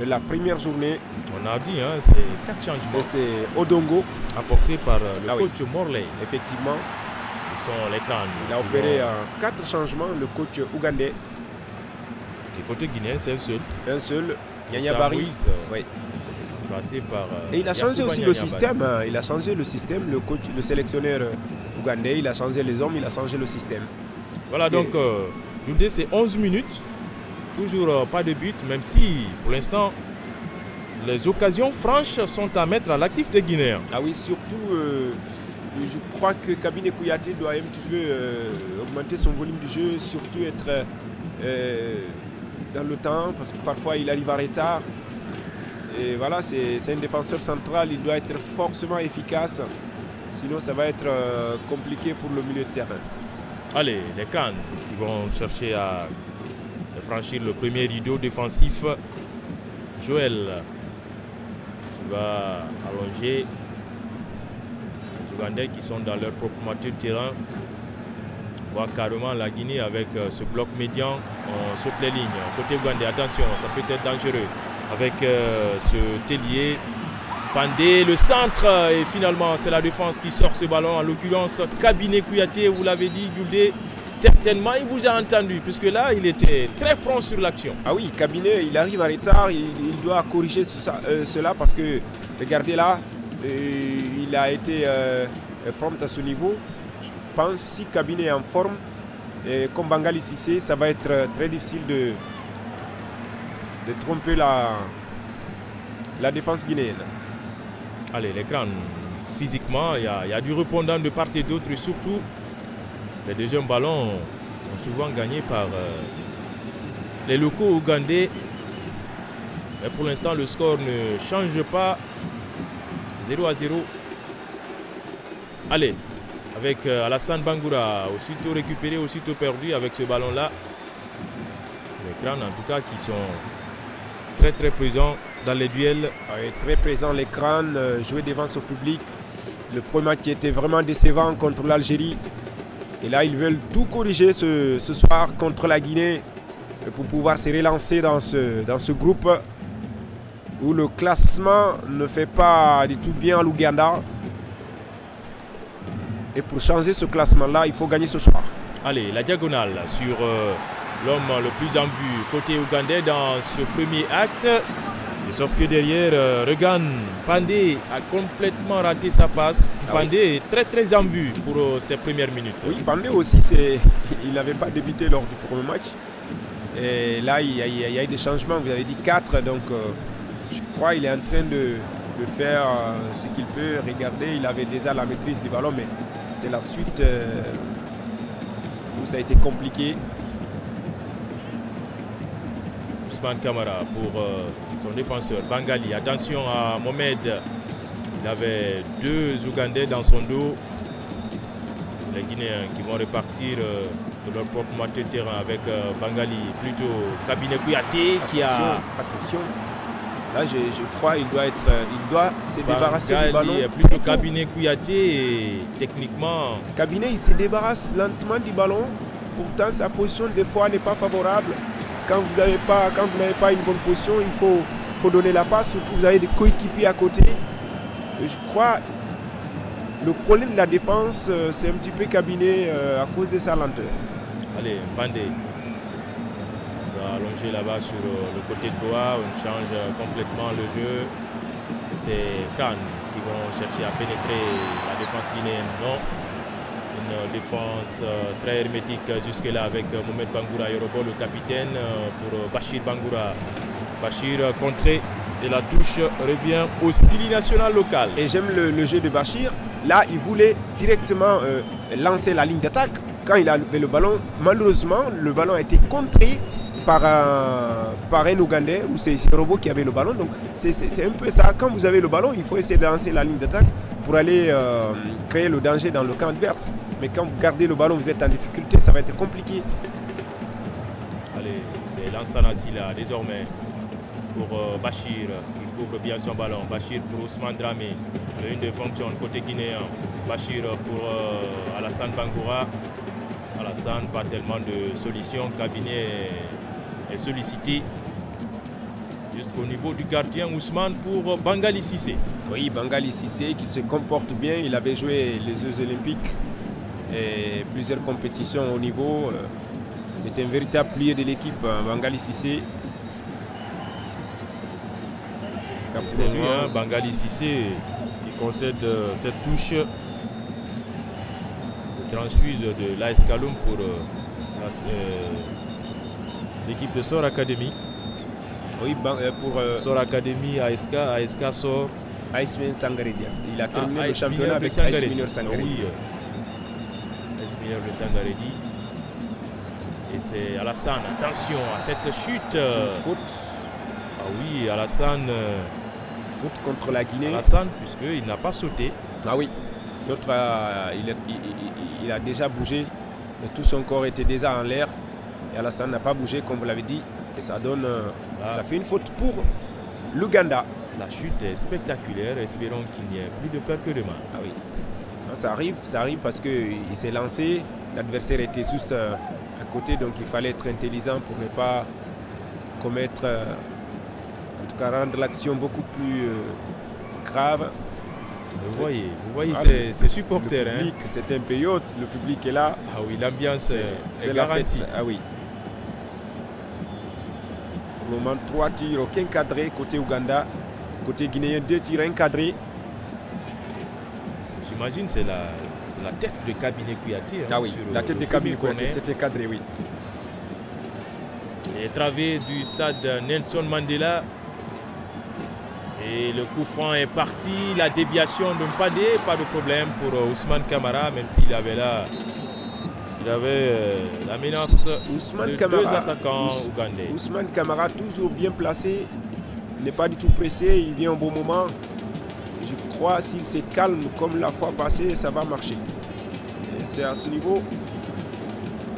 la première journée. On a dit, hein, c'est 4 changements. C'est Odongo, apporté par le coach Morley. Effectivement. Ils sont les Cannes. Il a opéré 4 changements, le coach ougandais. Et côté guinéen, c'est un seul. Un seul, Yanya Bari. Oui. Par, et il a changé aussi le système. Il a changé le système, le coach, le sélectionneur ougandais, il a changé les hommes, il a changé le système. Voilà, donc Youndé, c'est 11 minutes. Toujours pas de but, même si pour l'instant les occasions franches sont à mettre à l'actif des Guinéens. Ah oui, surtout je crois que Kabine Kouyaté doit un petit peu augmenter son volume de jeu, surtout être dans le temps, parce que parfois il arrive en retard. Et voilà, c'est un défenseur central, il doit être forcément efficace. Sinon, ça va être compliqué pour le milieu de terrain. Allez, les Cannes qui vont chercher à franchir le premier rideau défensif. Joël qui va allonger les Ougandais qui sont dans leur propre moitié de terrain. On voit carrément la Guinée avec ce bloc médian. On saute les lignes. Côté Ougandais, attention, ça peut être dangereux. Avec ce Tellier, Pandé, le centre, et finalement c'est la défense qui sort ce ballon, en l'occurrence Kabine Kouyaté, vous l'avez dit, Gouldé, certainement il vous a entendu, puisque là il était très prompt sur l'action. Ah oui, Kabine, il arrive en retard, il doit corriger cela, parce que regardez là, il a été prompt à ce niveau. Je pense si Kabine est en forme, et comme Bangali Cissé, ça va être très difficile de tromper la défense guinéenne. Allez, l'écran, physiquement, il y a du répondant de part et d'autre, et surtout, les deuxièmes ballons sont souvent gagnés par les locaux ougandais. Mais pour l'instant, le score ne change pas. 0-0. Allez, avec Alassane Bangoura, aussitôt récupéré, aussitôt perdu avec ce ballon-là. Les crânes, en tout cas, qui sont très très présents dans les duels. Oui, très présent les crânes, jouer devant ce public. Le premier match qui était vraiment décevant contre l'Algérie. Et là, ils veulent tout corriger ce soir contre la Guinée pour pouvoir se relancer dans ce groupe où le classement ne fait pas du tout bien à l'Ouganda. Et pour changer ce classement-là, il faut gagner ce soir. Allez, la diagonale sur l'homme le plus en vue côté ougandais dans ce premier acte. Et sauf que derrière, Regan Pandé a complètement raté sa passe. Pandé est très très en vue pour ses premières minutes. Oui, Pandé aussi, il n'avait pas débuté lors du premier match. Et là, il y a eu des changements. Vous avez dit 4, donc je crois qu'il est en train de faire ce qu'il peut. Regardez, il avait déjà la maîtrise du ballon, mais c'est la suite où ça a été compliqué. Ousmane Camara pour son défenseur Bangali. Attention à Mohamed. Il avait 2 Ougandais dans son dos. Les Guinéens qui vont repartir de leur propre moitié de terrain avec Bangali. Plutôt Kabiné Kouyaté qui a... Attention. Là, je crois qu'il doit se débarrasser du ballon. Plutôt Kabiné Kouyaté et techniquement... Kabiné, il se débarrasse lentement du ballon. Pourtant, sa position, des fois, n'est pas favorable. Quand vous n'avez pas une bonne position, il faut donner la passe. Surtout, vous avez des coéquipiers à côté. Et je crois le problème de la défense, c'est un petit peu Kabiné à cause de sa lenteur. Allez, Bandé. On va allonger là-bas sur le côté droit. On change complètement le jeu. C'est Khan qui vont chercher à pénétrer la défense guinéenne. Non. Une défense très hermétique jusque-là avec Mohamed Bangoura Yorobo, le capitaine, pour Bachir Bangoura. Bachir contré et la touche revient au Sili national local. Et j'aime le jeu de Bachir. Là, il voulait directement lancer la ligne d'attaque. Quand il avait le ballon, malheureusement, le ballon a été contré par un Ougandais, ou c'est Yorobo qui avait le ballon. Donc c'est un peu ça. Quand vous avez le ballon, il faut essayer de lancer la ligne d'attaque pour aller créer le danger dans le camp adverse. Mais quand vous gardez le ballon, vous êtes en difficulté, ça va être compliqué. Allez, c'est Lansana Silla désormais pour Bachir qui couvre bien son ballon. Bachir pour Ousmane Dramé. Le 1-2 fonctionne côté guinéen. Bachir pour Alassane Bangoura. Alassane, pas tellement de solutions. Kabiné est sollicité jusqu'au niveau du gardien Ousmane pour Bangali Cissé. Oui, Bangali Cissé qui se comporte bien. Il avait joué les Jeux Olympiques et plusieurs compétitions au niveau. C'est un véritable plié de l'équipe, Bangali Cissé. C'est lui, Bangali Cissé, qui concède cette touche de transfuse de l'AS Kaloum pour l'équipe de Sor Academy. Oui, pour Sor Academy, ASK Sor. AS Mineur Sangaré. Il a terminé le championnat avec AS Mineur Sangaré. Oui, AS Mineur de Sangaré. Et c'est Alassane. Attention à cette chute. C'est une faute. Ah oui, Alassane. Faute contre la Guinée. Alassane, puisqu'il n'a pas sauté. Ah oui. L'autre, il a déjà bougé. Et tout son corps était déjà en l'air. Et Alassane n'a pas bougé, comme vous l'avez dit. Et ça donne. Ça fait une faute pour l'Ouganda. La chute est spectaculaire. Espérons qu'il n'y ait plus de peur que de mal. Ah oui. Ça arrive parce qu'il s'est lancé. L'adversaire était juste à côté. Donc il fallait être intelligent pour ne pas commettre. En tout cas, rendre l'action beaucoup plus grave. Vous voyez ces supporters. Le public, c'est un pays haute. Le public est là. Ah oui, l'ambiance est garantie. garantie. Ah oui. Pour le moment, 3 tirs, aucun cadré côté Ouganda. Côté guinéen, 2 tirs encadrés. J'imagine que c'est la tête de Kabiné Kouyaté. Ah oui, la tête de Kabiné Kouyaté, c'était cadré, oui. Les travées du stade Nelson Mandela. Et le coup franc est parti. La déviation de Mpade, pas de problème pour Ousmane Camara, même s'il avait là. Il avait la menace Ousmane de Camara, 2 attaquants ougandais. Ousmane Camara, toujours bien placé. Il n'est pas du tout pressé. Il vient au bon moment. Je crois s'il se calme comme la fois passée, ça va marcher. C'est à ce niveau.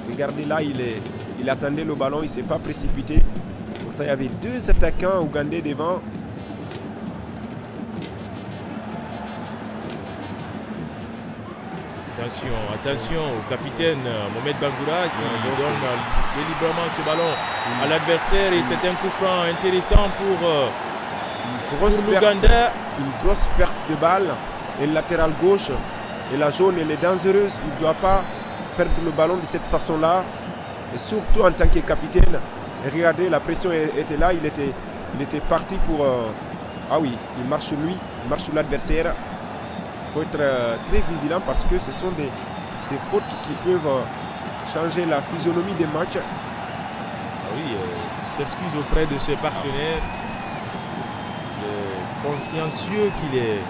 Regardez là, il attendait le ballon. Il ne s'est pas précipité. Pourtant, il y avait 2 attaquants ougandais devant. Attention au capitaine Mohamed Bangoura qui donne délibérément ce ballon à l'adversaire et c'est un coup franc intéressant pour l'Ouganda. Une grosse perte de balle et le latéral gauche et la jaune elle est dangereuse. Il ne doit pas perdre le ballon de cette façon-là et surtout en tant que capitaine. Et regardez, la pression était là, il était parti pour... ah oui, il marche sur lui, il marche sur l'adversaire. Il faut être très vigilant parce que ce sont des fautes qui peuvent changer la physionomie des matchs. oui, il s'excuse auprès de ses partenaires. Consciencieux qu'il est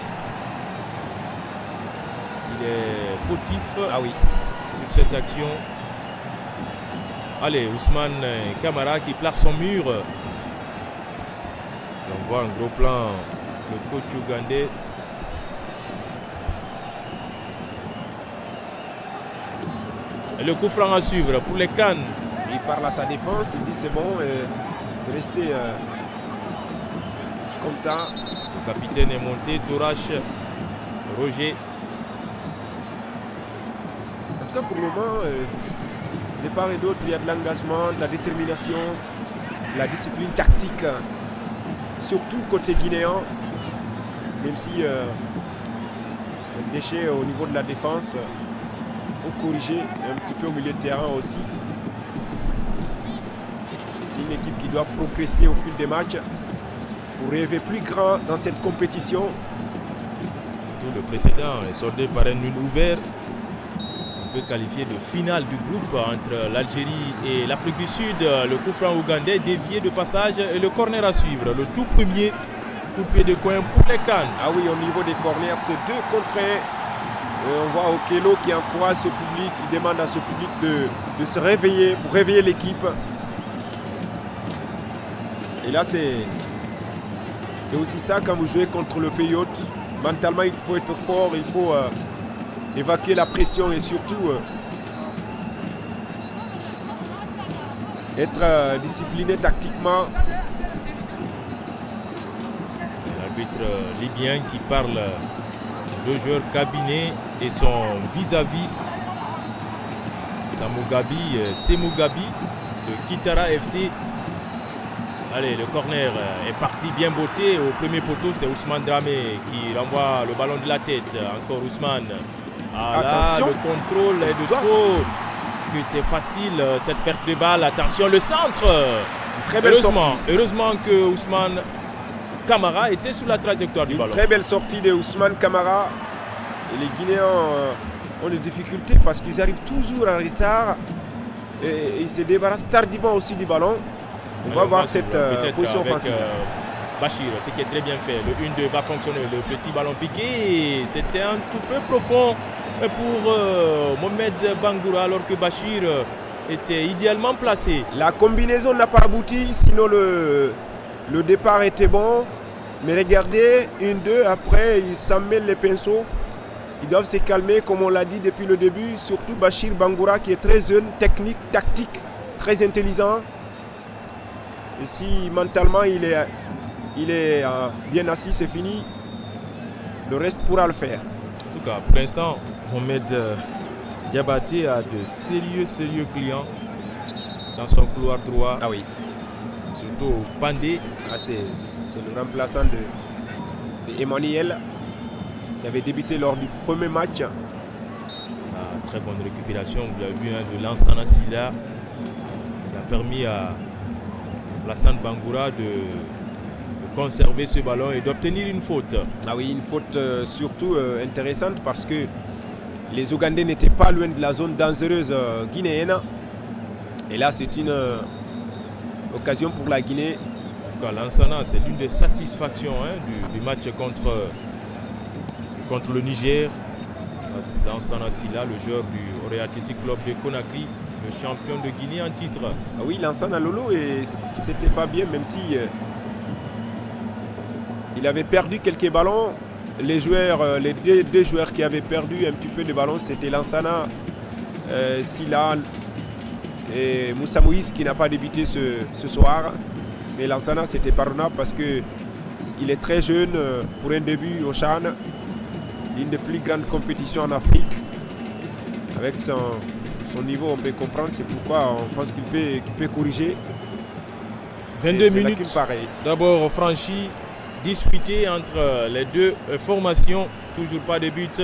fautif. Ah oui. Sur cette action. Allez, Ousmane Camara qui place son mur. On voit un gros plan, le coach ougandais. Et le coup franc à suivre pour les Cannes. Il parle à sa défense, il dit c'est bon de rester comme ça. Le capitaine est monté, Tourache, Roger. En tout cas pour le moment, de part et d'autre, il y a de l'engagement, de la détermination, de la discipline tactique, surtout côté guinéen, même si le déchet au niveau de la défense, il faut corriger un petit peu au milieu de terrain aussi. C'est une équipe qui doit progresser au fil des matchs pour rêver plus grand dans cette compétition. Surtout le précédent est soldé par un nul ouvert. On peut qualifier de finale du groupe entre l'Algérie et l'Afrique du Sud. Le coup franc ougandais dévié de passage et le corner à suivre. Le tout premier coup de pied de coin pour les Cannes. Ah oui, au niveau des corners, c'est 2 contre 1. On voit Okello qui encourage ce public, qui demande à ce public de se réveiller pour réveiller l'équipe. Et là, c'est aussi ça quand vous jouez contre le pays hôte. Mentalement, il faut être fort, il faut évacuer la pression et surtout être discipliné tactiquement. L'arbitre libyen qui parle de joueurs cabinets et son vis-à-vis Semougabi de Kitara FC. Allez, le corner est parti bien botté. Au premier poteau, c'est Ousmane Dramé qui renvoie le ballon de la tête. Encore Ousmane. Ah là, le contrôle est de trop. Que c'est facile cette perte de balle. Attention, le centre. Très belle sortie. Heureusement que Ousmane Camara était sur la trajectoire du ballon. Très belle sortie de Ousmane Camara. Et les Guinéens ont des difficultés parce qu'ils arrivent toujours en retard. Et ils se débarrassent tardivement aussi du ballon. On va voir cette position offensive. Bachir, ce qui est très bien fait. Le 1-2 va fonctionner. Le petit ballon piqué. C'était un tout peu profond pour Mohamed Bangoura alors que Bachir était idéalement placé. La combinaison n'a pas abouti, sinon le départ était bon. Mais regardez, 1-2, après ils s'en mêlent les pinceaux. Ils doivent se calmer comme on l'a dit depuis le début. Surtout Bachir Bangoura qui est très jeune, technique, tactique, très intelligent. Et si mentalement il est bien assis, c'est fini. Le reste pourra le faire. En tout cas, pour l'instant, Mohamed Diabaté a de sérieux clients dans son couloir droit. Ah oui. Surtout Pandé. Ah, c'est le remplaçant de Emmanuel qui avait débuté lors du premier match. Ah, très bonne récupération, vous l'avez vu, de Lansana Silla qui a permis à Lassane Bangoura de conserver ce ballon et d'obtenir une faute. Ah oui, une faute surtout intéressante parce que les Ougandais n'étaient pas loin de la zone dangereuse guinéenne. Et là, c'est une occasion pour la Guinée. Lansana, c'est l'une des satisfactions du match contre le Niger. Lansana Silla, le joueur du Real Athletic Club de Conakry, le champion de Guinée en titre. Ah oui, Lansana Lolo, et c'était pas bien, même si il avait perdu quelques ballons. Les joueurs, les deux joueurs qui avaient perdu un petit peu de ballons, c'était Lansana Silla et Moussa Moïse qui n'a pas débuté ce soir. Mais Lansana, c'était pardonnable parce qu'il est très jeune pour un début au CHAN. Une des plus grandes compétitions en Afrique. Avec son niveau, on peut comprendre. C'est pourquoi on pense qu'il peut corriger. 22 minutes d'abord franchi, disputé entre les deux formations. Toujours pas de but.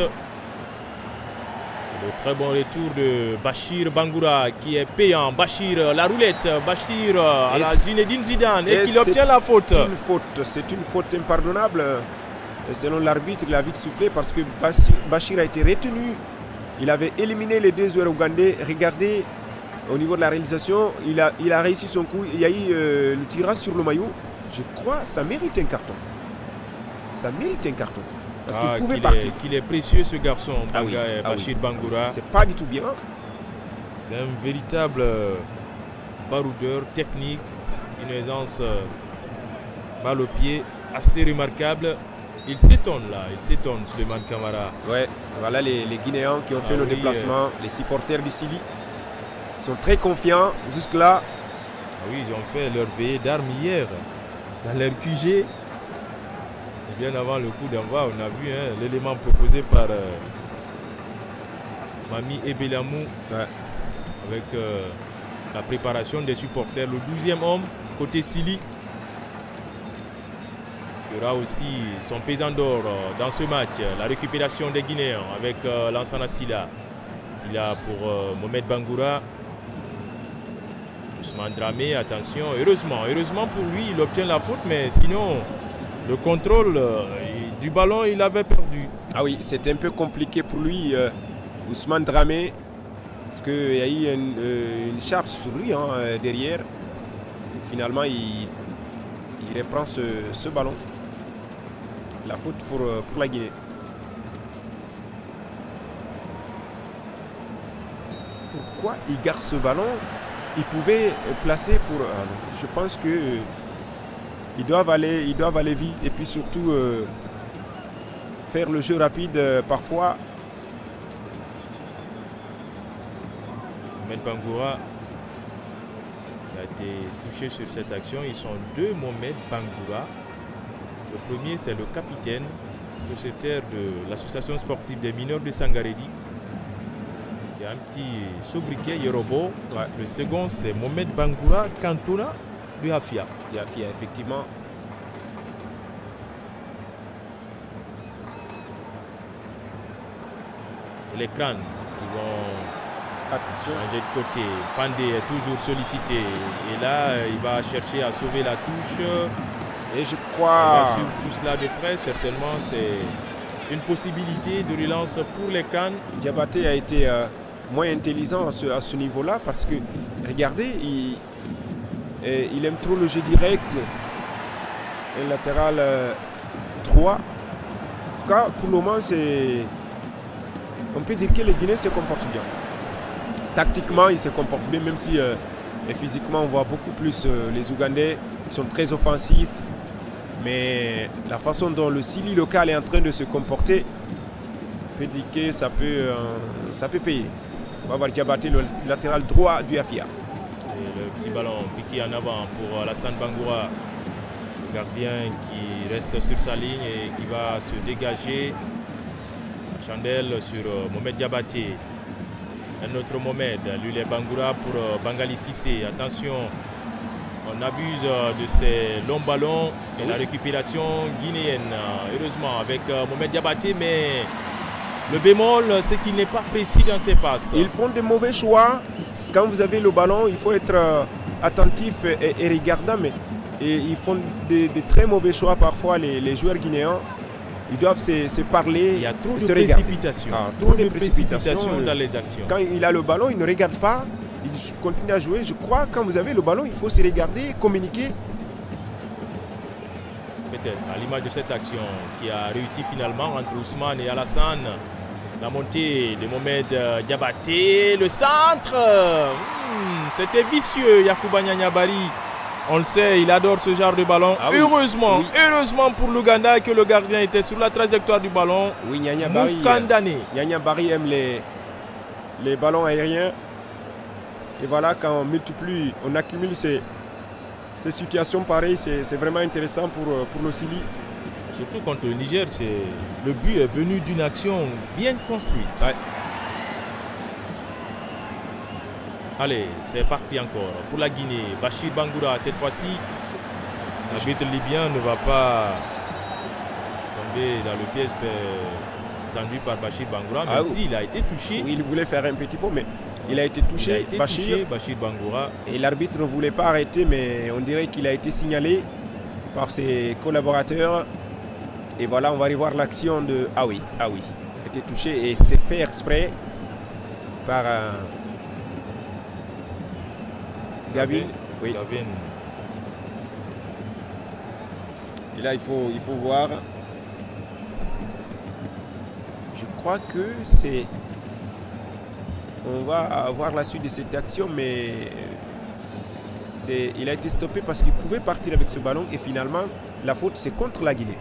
Le très bon retour de Bachir Bangoura qui est payant. Bachir, la roulette. Bachir à la Zinedine Zidane et qui obtient la faute. C'est une faute impardonnable. Selon l'arbitre, il a vite soufflé parce que Bachir a été retenu. Il avait éliminé les deux joueurs ougandais. Regardez au niveau de la réalisation, il a réussi son coup. Il y a eu le tirage sur le maillot. Je crois que ça mérite un carton. Ça mérite un carton. Parce qu'il pouvait partir. Qu'il est précieux ce garçon, Bachir Bangoura. C'est pas du tout bien. C'est un véritable baroudeur technique, une aisance balle au pied assez remarquable. Il s'étonne là, il s'étonne Souleymane Camara. Ouais, voilà les Guinéens qui ont fait le déplacement, les supporters du Sili. Ils sont très confiants jusque-là. Oui, ils ont fait leur veillée d'armes hier dans leur QG. Et bien avant le coup d'envoi, on a vu l'élément proposé par Mami Ebelamou avec la préparation des supporters. Le 12e homme côté Sili. Il y aura aussi son pesant d'or dans ce match. La récupération des Guinéens avec Lansana Silla. Silla pour Mohamed Bangoura. Ousmane Dramé, attention. Heureusement pour lui, il obtient la faute, mais sinon, le contrôle du ballon, il avait perdu. Ah oui, c'était un peu compliqué pour lui, Ousmane Dramé, parce qu'il y a eu une charge sur lui derrière. Et finalement, il reprend ce ballon. La faute pour la Guinée. Pourquoi il garde ce ballon? Il pouvait placer pour... je pense que ils doivent aller vite et puis surtout faire le jeu rapide parfois. Mohamed Bangoura a été touché sur cette action. Ils sont deux Mohamed Bangoura. Le premier, c'est le capitaine sociétaire de l'association sportive des mineurs de Sangaredi. Il y a un petit sobriquet Yorobo. Ouais. Le second, c'est Mohamed Bangoura Cantona du Hafia. Du Hafia, effectivement. Et les crânes qui vont changer de côté. Pandé est toujours sollicité. Et là, il va chercher à sauver la touche. Et je crois... Sur tout cela de près, certainement, c'est une possibilité de relance pour les Cannes. Diabaté a été moins intelligent à ce niveau-là parce que, regardez, il aime trop le jeu direct. Et latéral 3. En tout cas, pour le moment, on peut dire que les Guinéens se comportent bien. Tactiquement, ils se comportent bien, même si physiquement, on voit beaucoup plus les Ougandais. Ils sont très offensifs. Mais la façon dont le Sili local est en train de se comporter, on peut dire que ça peut payer. On va voir Diabaté, le latéral droit du Hafia. Et le petit ballon piqué en avant pour Alassane Bangoura. Le gardien qui reste sur sa ligne et qui va se dégager. La chandelle sur Mohamed Diabaté. Un autre Mohamed, lui les Bangoura pour Bangali Sissé. Attention. On abuse de ces longs ballons et la récupération guinéenne. Heureusement avec Mohamed Diabaté, mais le bémol, c'est qu'il n'est pas précis dans ses passes. Ils font de mauvais choix. Quand vous avez le ballon, il faut être attentif et regardant. Mais ils font de très mauvais choix parfois, les joueurs guinéens. Ils doivent se parler. Il y a trop de précipitation. Trop de précipitation dans les actions. Quand il a le ballon, il ne regarde pas. Il continue à jouer. Je crois que quand vous avez le ballon, il faut se regarder, communiquer. Peut-être à l'image de cette action qui a réussi finalement entre Ousmane et Alassane. La montée de Mohamed Diabaté. Le centre. C'était vicieux, Yacouba Nyanyabari. On le sait, il adore ce genre de ballon. Ah oui. Heureusement pour l'Ouganda que le gardien était sur la trajectoire du ballon. Oui, Nyanyabari aime les ballons aériens. Et voilà, quand on accumule ces situations pareilles, c'est vraiment intéressant pour le Sili. Surtout contre le Niger, le but est venu d'une action bien construite. Ouais. Allez, c'est parti encore pour la Guinée. Bachir Bangoura, cette fois-ci, l'arbitre libyen ne va pas tomber dans le piège tendu par Bachir Bangoura, même s'il a été touché. Oui, il voulait faire un petit pot, mais il a été touché, Bachir Bangoura. Et l'arbitre ne voulait pas arrêter, mais on dirait qu'il a été signalé par ses collaborateurs. Et voilà, on va revoir l'action de... Ah oui, il a été touché et c'est fait exprès par Gavin. Oui. Gavin. Et là, il faut voir. Je crois que c'est... On va avoir la suite de cette action, mais il a été stoppé parce qu'il pouvait partir avec ce ballon et finalement, la faute, c'est contre la Guinée.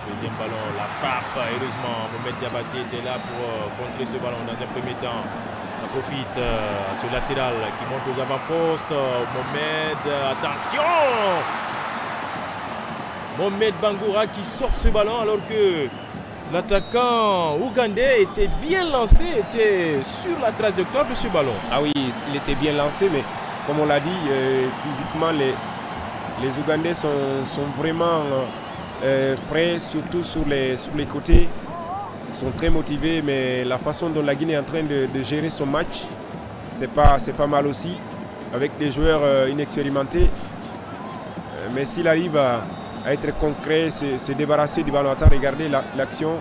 Deuxième ballon, la frappe. Heureusement, Mohamed Diabaté était là pour contrer ce ballon dans un premier temps. Ça profite sur le latéral qui monte aux avant-postes. Mohamed, attention! Mohamed Bangoura qui sort ce ballon alors que l'attaquant ougandais était bien lancé, était sur la trajectoire de ce ballon. Ah oui, il était bien lancé, mais comme on l'a dit, physiquement, les Ougandais sont vraiment prêts, surtout sur les côtés. Ils sont très motivés, mais la façon dont la Guinée est en train de gérer son match, c'est pas mal aussi, avec des joueurs inexpérimentés. Mais s'il arrive à être concret, se débarrasser du ballon, attends, regardez l'action,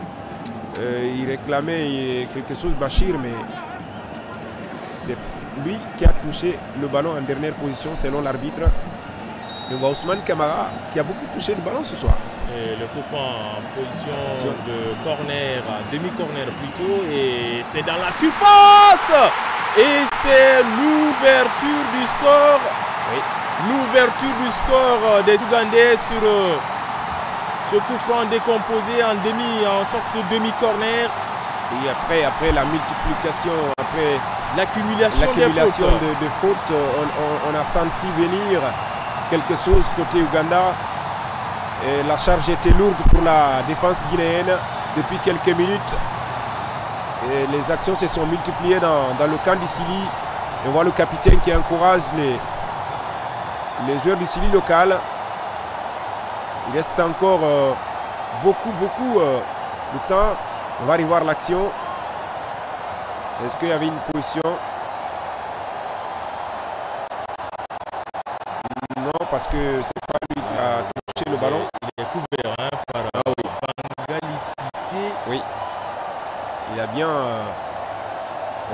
il réclamait quelque chose, Bachir, mais c'est lui qui a touché le ballon en dernière position selon l'arbitre. Donc Ousmane Camara qui a beaucoup touché le ballon ce soir. Et le coup franc en position de corner, demi-corner plutôt, et c'est dans la surface. Et c'est l'ouverture du score. Oui. L'ouverture du score des Ougandais sur ce coup franc décomposé en sorte de demi-corner. Et après la multiplication, après l'accumulation de fautes, on a senti venir quelque chose côté Ouganda. Et la charge était lourde pour la défense guinéenne depuis quelques minutes. Et les actions se sont multipliées dans le camp du Sili. Et on voit le capitaine qui encourage les joueurs du Sili local. Il reste encore beaucoup de temps. On va revoir l'action. Est-ce qu'il y avait une position? Non, parce que c'est pas lui qui a touché le ballon. Il est couvert par Bangali Cissé. Oui. Il a bien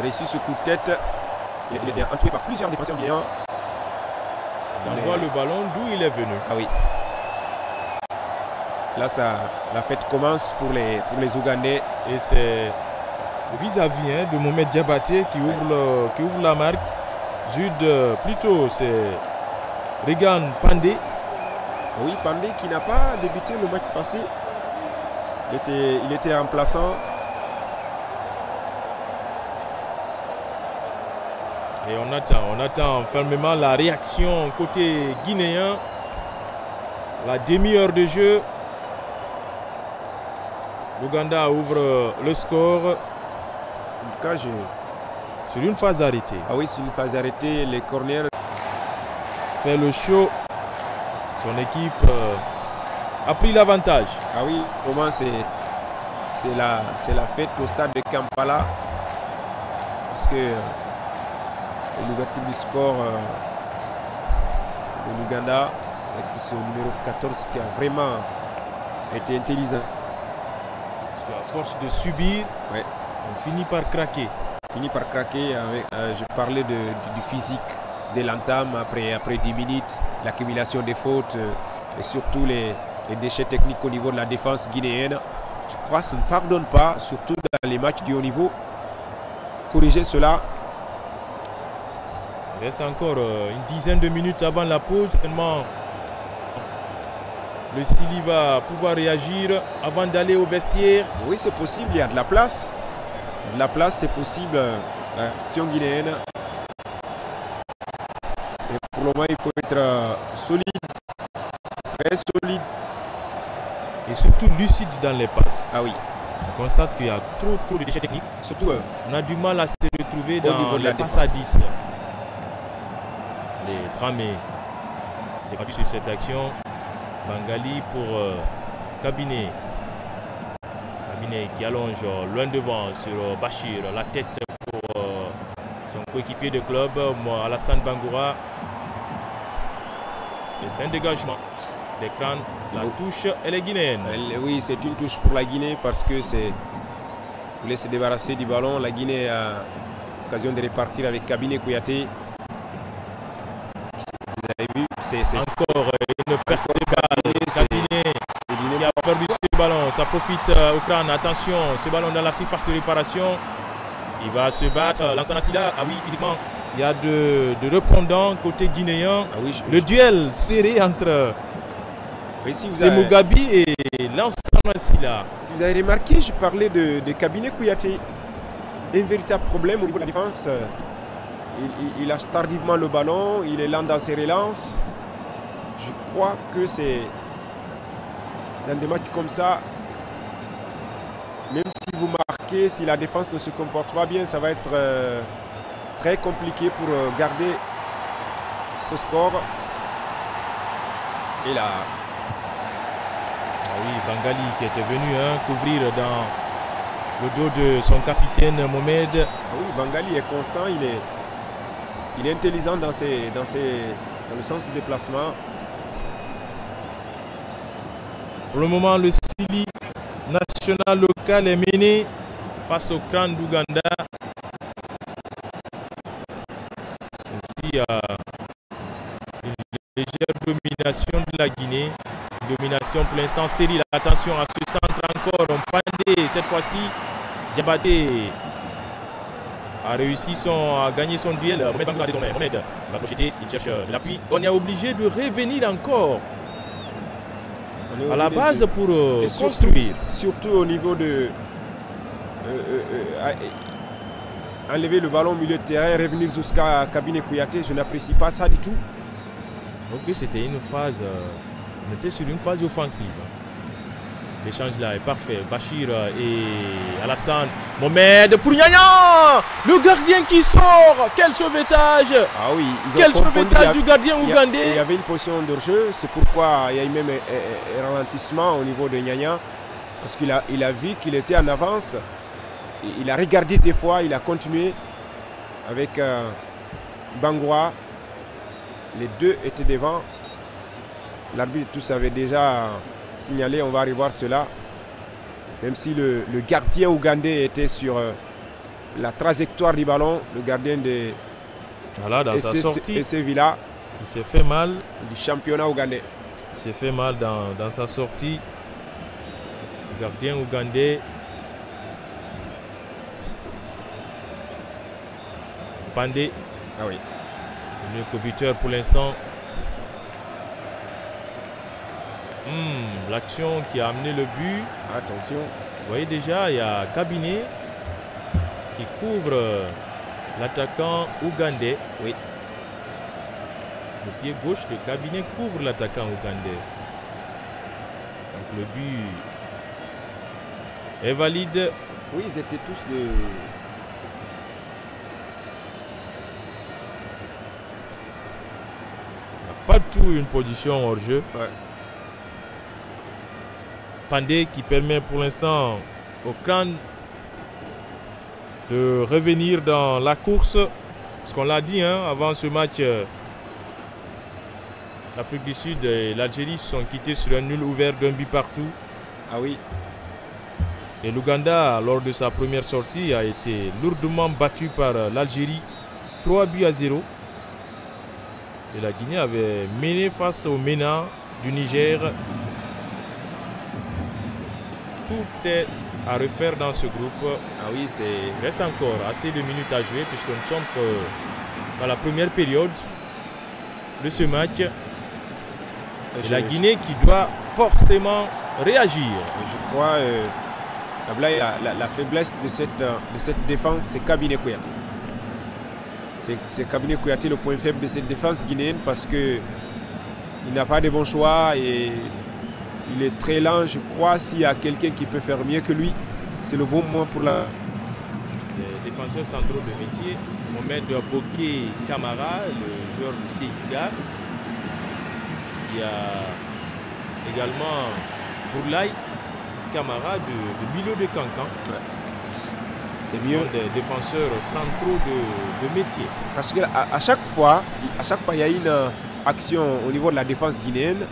reçu ce coup de tête. Il était entouré par plusieurs défenseurs guinéens. On voit le ballon d'où il est venu. Ah oui. Là, la fête commence pour les Ougandais. Et c'est le vis-à-vis de Mohamed Diabaté qui ouvre la marque. Jude, plutôt, c'est Regan Pandé. Oui, Pandé qui n'a pas débuté le match passé. Il était remplaçant. Et on attend fermement la réaction côté guinéen. La demi-heure de jeu. L'Ouganda ouvre le score. En tout cas, sur une phase arrêtée. Ah oui, c'est une phase arrêtée. Les corners. Fait le show. Son équipe a pris l'avantage. Ah oui, au moins c'est la fête au stade de Kampala. Parce que l'ouverture du score de l'Ouganda avec ce numéro 14 qui a vraiment été intelligent. À force de subir, ouais, on finit par craquer. Je parlais du physique de l'entame après 10 minutes, l'accumulation des fautes et surtout les déchets techniques au niveau de la défense guinéenne. Je crois que ça ne pardonne pas, surtout dans les matchs du haut niveau. Corriger cela. Il reste encore une dizaine de minutes avant la pause. Certainement, le Sili va pouvoir réagir avant d'aller au vestiaire. Oui, c'est possible, il y a de la place. Il y a de la place, c'est possible. L'action guinéenne. Et pour le moment, il faut être solide, très solide. Et surtout lucide dans les passes. Ah oui. On constate qu'il y a trop de déchets techniques. Surtout, on a du mal à se retrouver dans les passes à 10. Les Dramé, c'est parti sur cette action. Bangali pour Cabinet. Cabinet qui allonge loin devant sur Bachir. La tête pour son coéquipier de club, Alassane Bangoura. Et c'est un dégagement. d'écran. La touche, elle est guinéenne. Oui, c'est une touche pour la Guinée parce que c'est... Vous voulez se débarrasser du ballon. La Guinée a l'occasion de repartir avec Kabiné Kouyaté. Vous avez vu, c'est encore une perte de balle. Kabiné qui a perdu ce ballon. Ça profite au crâne. Attention, ce ballon dans la surface de réparation. Il va se battre. Lansana Silla, ah oui, physiquement, il y a de répondants côté guinéen. Ah oui, le duel serré entre Mugabi et Lansana Silla. Si vous avez remarqué, je parlais de Kabiné Kouyaté. Un véritable problème au niveau de la défense. Il lâche tardivement le ballon, il est lent dans ses relances. Je crois que c'est dans des matchs comme ça, même si vous marquez, si la défense ne se comporte pas bien, ça va être très compliqué pour garder ce score. Et là, oui, Bangali qui était venu couvrir dans le dos de son capitaine Mohamed. Oui, Bangali est constant, il est intelligent dans le sens du déplacement. Pour le moment, le Sili national local est mené face au crâne d'Ouganda. Aussi, il y a une légère domination de la Guinée. Une domination pour l'instant stérile. Attention à ce centre encore. On Pandé cette fois-ci. Diabaté a réussi à gagner son duel. Mohamed va crocheter, il cherche l'appui. On est obligé de revenir encore à la base pour construire. Surtout au niveau de enlever le ballon au milieu de terrain, revenir jusqu'à Kabiné Kouyaté. Je n'apprécie pas ça du tout. Ok, c'était une phase. On était sur une phase offensive. L'échange là est parfait. Bachir et Alassane. Mohamed pour Nyanya. Le gardien qui sort. Quel sauvetage. Ah oui, quel sauvetage du gardien ougandais. Il y avait une position de jeu. C'est pourquoi il y a eu même un ralentissement au niveau de Nyanya. Parce qu'il a vu qu'il était en avance. Il a regardé des fois. Il a continué avec Bangoua. Les deux étaient devant. L'arbitre tous avait déjà signalé, on va revoir cela. Même si le gardien ougandais était sur la trajectoire du ballon, le gardien de voilà, dans sa sortie, Villa, il s'est fait mal. Du championnat ougandais. Il s'est fait mal dans sa sortie. Le gardien ougandais. Pandé. Ah oui. Le co-buteur pour l'instant. L'action qui a amené le but. Attention. Vous voyez déjà, il y a Kabiné qui couvre l'attaquant ougandais. Oui. Le pied gauche de Kabiné couvre l'attaquant ougandais. Donc le but est valide. Oui, ils étaient tous de... Pas du tout une position hors jeu. Ouais. Pandé qui permet pour l'instant au crâne de revenir dans la course. Parce qu'on l'a dit avant ce match, l'Afrique du Sud et l'Algérie se sont quittés sur un nul ouvert d'un but partout. Ah oui. Et l'Ouganda, lors de sa première sortie, a été lourdement battu par l'Algérie. 3-0. Et la Guinée avait mené face au MENA du Niger. Tout est à refaire dans ce groupe. Ah oui, il reste encore assez de minutes à jouer puisque nous sommes dans la première période de ce match. Et la Guinée qui doit forcément réagir. Je crois la faiblesse de cette défense, c'est Kabiné Kouyaté. C'est Kabiné Kouyaté le point faible de cette défense guinéenne parce qu'il n'a pas de bons choix et il est très lent. Je crois s'il y a quelqu'un qui peut faire mieux que lui, c'est le bon moment pour la... Les défenseurs centraux de métier, Mohamed Boké Camara, le joueur du CIK. Il y a également Bourlaï Camara de milieu de Cancan. Ouais. C'est mieux. Des défenseurs centraux de métier. Parce qu'à chaque fois, il y a une action au niveau de la défense guinéenne.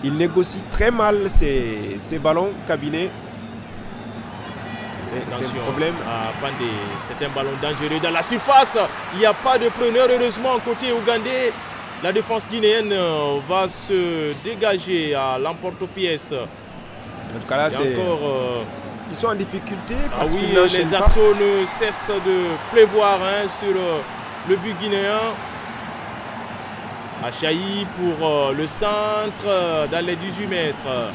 Il négocie très mal ses ballons cabinés. C'est le problème. Pandé, c'est un ballon dangereux dans la surface. Il n'y a pas de preneur, heureusement, côté ougandais. La défense guinéenne va se dégager à l'emporte-pièce. En tout cas, là, c'est encore. Ils sont en difficulté. Parce les assauts ne cessent de pleuvoir sur le but guinéen. Achaï pour le centre dans les 18 mètres.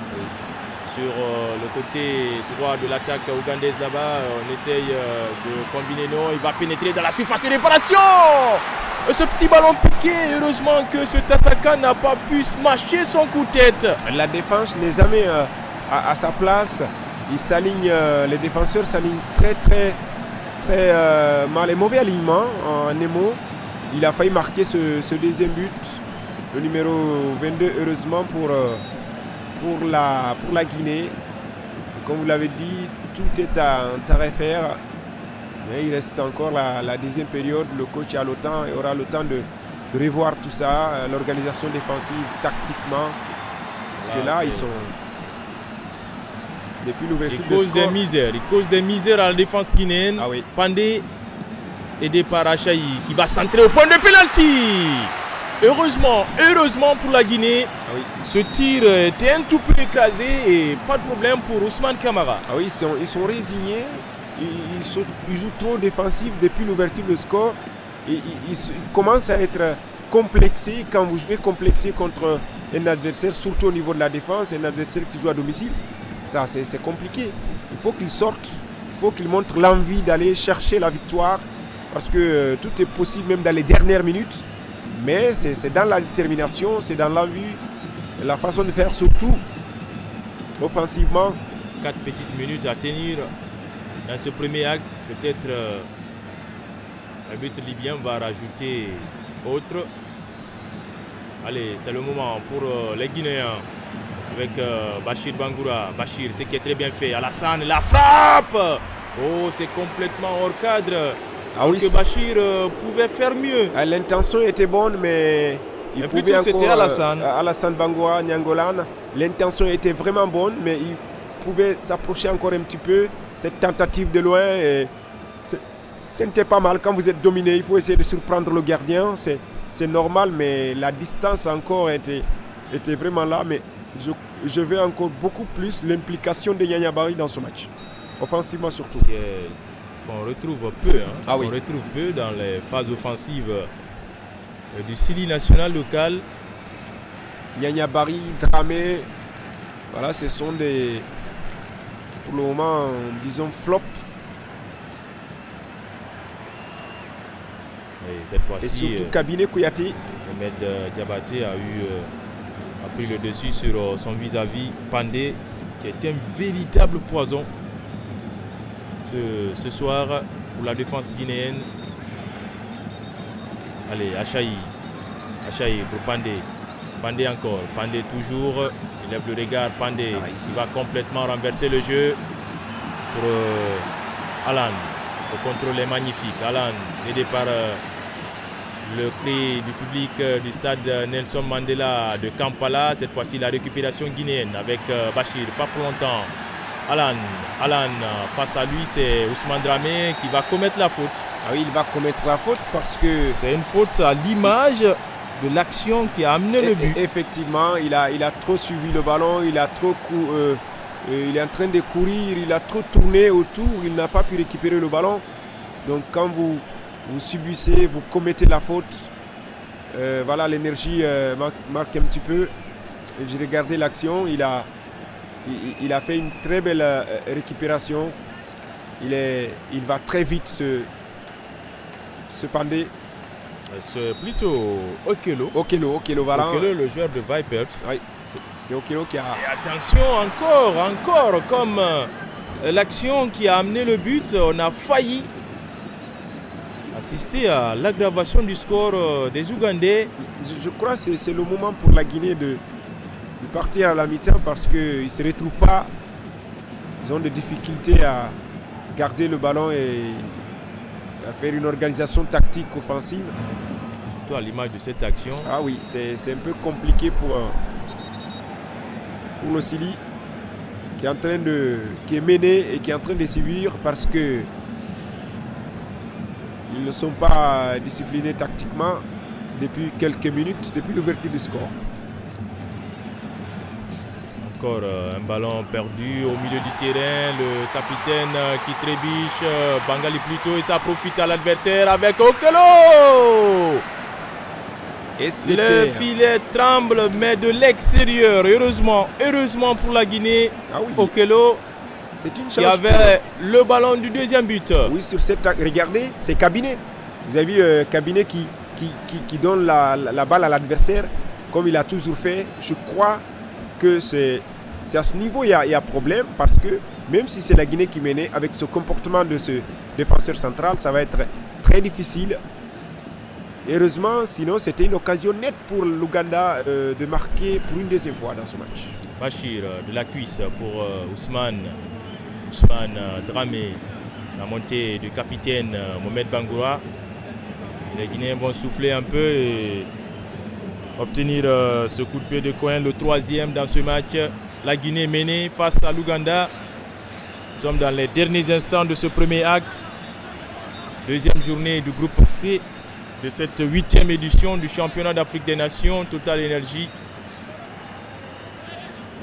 Sur le côté droit de l'attaque ougandaise là-bas, on essaye de combiner. Non, il va pénétrer dans la surface de réparation. Ce petit ballon piqué, heureusement que cet attaquant n'a pas pu smasher son coup de tête. La défense n'est jamais à sa place. Il s'aligne, les défenseurs s'alignent très mal et mauvais alignement en émo. Il a failli marquer ce deuxième but, le numéro 22, heureusement pour la Guinée. Comme vous l'avez dit, tout est à refaire. Mais il reste encore la deuxième période. Le coach aura le temps de revoir tout ça, l'organisation défensive tactiquement. Parce que là, ils sont... Depuis l'ouverture du score... Il cause des misères à la défense guinéenne. Ah oui. Pandé, aidé par Achaï, qui va centrer au point de pénalty. Heureusement pour la Guinée, ce tir était un tout peu écrasé et pas de problème pour Ousmane Camara. Ah oui, ils sont résignés, ils jouent trop défensif depuis l'ouverture du score. Ils commencent à être complexés. Quand vous jouez complexé contre un adversaire, surtout au niveau de la défense, un adversaire qui joue à domicile, ça c'est compliqué. Il faut qu'ils sortent, il faut qu'ils montrent l'envie d'aller chercher la victoire parce que tout est possible même dans les dernières minutes. Mais c'est dans la détermination, c'est dans l'envie, la façon de faire surtout, offensivement. 4 petites minutes à tenir dans ce premier acte. Peut-être l'arbitre libyen va rajouter autre. Allez, c'est le moment pour les Guinéens avec Bachir Bangoura. Bachir, c'est qui est très bien fait. Alassane, la frappe. Oh, c'est complètement hors cadre. Ah oui, que Bachir pouvait faire mieux. L'intention était bonne, mais il pouvait encore... C'était Alassane Bangoura, Nyangolan. L'intention était vraiment bonne, mais il pouvait s'approcher encore un petit peu. Cette tentative de loin, ce n'était pas mal. Quand vous êtes dominé, il faut essayer de surprendre le gardien. C'est normal, mais la distance encore était vraiment là. Mais je veux encore beaucoup plus l'implication de Nyanya Bari dans ce match. Offensivement surtout. On retrouve peu, On retrouve peu dans les phases offensives du Sili national local. Nyanya Bari, Dramé, voilà, ce sont des, pour le moment, disons, flops. Et cette fois-ci, et surtout Kabiné Kouyaté. Ahmed Diabaté a pris le dessus sur son vis-à-vis Pandé, qui est un véritable poison ce soir pour la défense guinéenne. Allez, Achaï pour Pandé. Pandé encore. Pandé toujours. Il lève le regard. Pandé. Il va complètement renverser le jeu pour Alan. Le contrôle est magnifique. Alan, aidé par le cri du public du stade Nelson Mandela de Kampala. Cette fois-ci, la récupération guinéenne avec Bachir. Pas pour longtemps. Alan, face à lui, c'est Ousmane Dramé qui va commettre la faute. Ah oui, il va commettre la faute parce que... C'est une faute à l'image de l'action qui a amené le but. Effectivement, il a trop suivi le ballon, il est en train de courir, il a trop tourné autour, il n'a pas pu récupérer le ballon. Donc quand vous subissez, vous commettez la faute, voilà, l'énergie marque un petit peu. J'ai regardé l'action, il a fait une très belle récupération. Il va très vite se Pandé. C'est plutôt Okelo, voilà. Okelo, le joueur de Vipers. Oui, c'est Okelo qui a... Et attention, encore, comme l'action qui a amené le but, on a failli assister à l'aggravation du score des Ougandais. Je crois que c'est le moment pour la Guinée de partir à la mi-temps parce qu'ils ne se retrouvent pas. Ils ont des difficultés à garder le ballon et à faire une organisation tactique offensive. Surtout à l'image de cette action. Ah oui, c'est un peu compliqué pour le Sili qui est mené et qui est en train de subir parce que ils ne sont pas disciplinés tactiquement depuis quelques minutes, depuis l'ouverture du score. Encore un ballon perdu au milieu du terrain, le capitaine qui trébiche, Bangali plutôt, et ça profite à l'adversaire avec Okelo. Et le filet tremble, mais de l'extérieur. Heureusement pour la Guinée, Okelo, c'est une chance qui avait le ballon du deuxième but. Oui, sur cette regardez, c'est Cabinet. Vous avez vu Cabinet qui donne la balle à l'adversaire, comme il a toujours fait. Je crois que c'est à ce niveau il y a problème, parce que même si c'est la Guinée qui menait, avec ce comportement de ce défenseur central, ça va être très difficile. Heureusement, sinon c'était une occasion nette pour l'Ouganda de marquer pour une deuxième fois dans ce match. Bachir de la cuisse pour Ousmane Dramé, la montée du capitaine Mohamed Bangoura. Les Guinéens vont souffler un peu et obtenir ce coup de pied de coin, le troisième dans ce match. La Guinée menée face à l'Ouganda. Nous sommes dans les derniers instants de ce premier acte. Deuxième journée du groupe C de cette 8e édition du championnat d'Afrique des Nations Total Energy.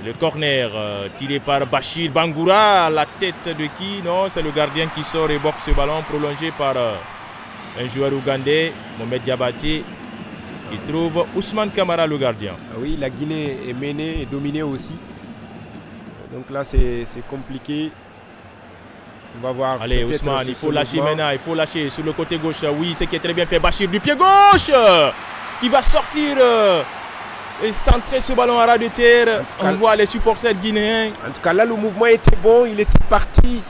Le corner tiré par Bachir Bangoura, la tête de qui? Non, c'est le gardien qui sort et boxe ce ballon prolongé par un joueur ougandais, Mohamed Diabaté, qui trouve Ousmane Kamara, le gardien. Oui, la Guinée est menée et dominée aussi. Donc là, c'est compliqué. On va voir. Allez, Ousmane, il faut lâcher maintenant. Il faut lâcher sur le côté gauche. Oui, c'est qui est très bien fait. Bachir du pied gauche qui va sortir et centrer ce ballon à ras de terre. On voit les supporters guinéens. En tout cas, là, le mouvement était bon. Il était parti.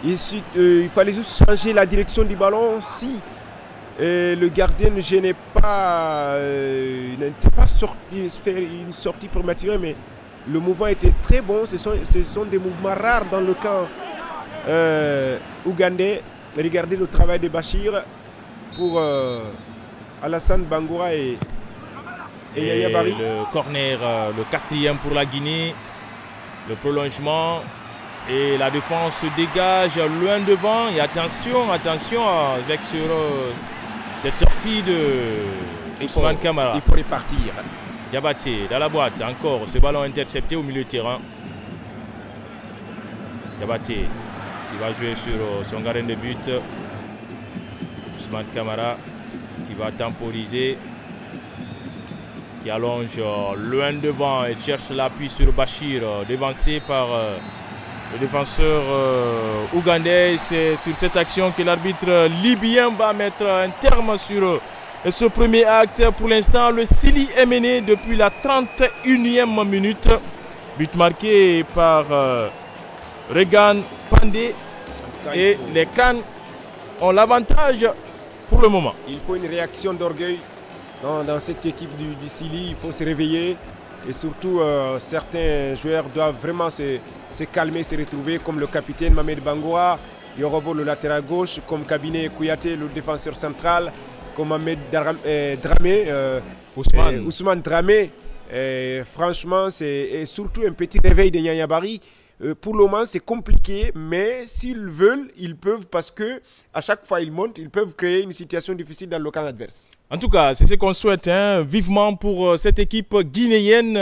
Il fallait juste changer la direction du ballon. Si le gardien ne gênait pas, il n'était pas sorti, faire une sortie prématurée, mais le mouvement était très bon. Ce sont des mouvements rares dans le camp ougandais. Regardez le travail de Bachir pour Alassane Bangoura et Yaya Barry. Le corner, le 4e pour la Guinée. Le prolongement. Et la défense se dégage loin devant. Et attention avec cette sortie de Ousmane Kamara. Il faut repartir. Diabaté dans la boîte. Encore ce ballon intercepté au milieu de terrain. Diabaté qui va jouer sur son gardien de but. Ousmane Kamara qui va temporiser. Qui allonge loin devant et cherche l'appui sur Bachir. Dévancé par le défenseur ougandais. C'est sur cette action que l'arbitre libyen va mettre un terme sur ce premier acte. Pour l'instant, le Sili est mené depuis la 31e minute. But marqué par Regan Pandé. Et les Cannes ont l'avantage pour le moment. Il faut une réaction d'orgueil dans cette équipe du Sili. Il faut se réveiller. Et surtout, certains joueurs doivent vraiment se calmer, se retrouver, comme le capitaine Mohamed Bangoura, Yorobo, le latéral gauche, comme Cabinet Kouyaté, le défenseur central, comme Mohamed Dramé, Ousmane Dramé. Franchement, c'est surtout un petit réveil de Yaya Barry. Pour le moment, c'est compliqué, mais s'ils veulent, ils peuvent, parce que à chaque fois ils montent, ils peuvent créer une situation difficile dans le camp adverse. En tout cas, c'est ce qu'on souhaite vivement pour cette équipe guinéenne.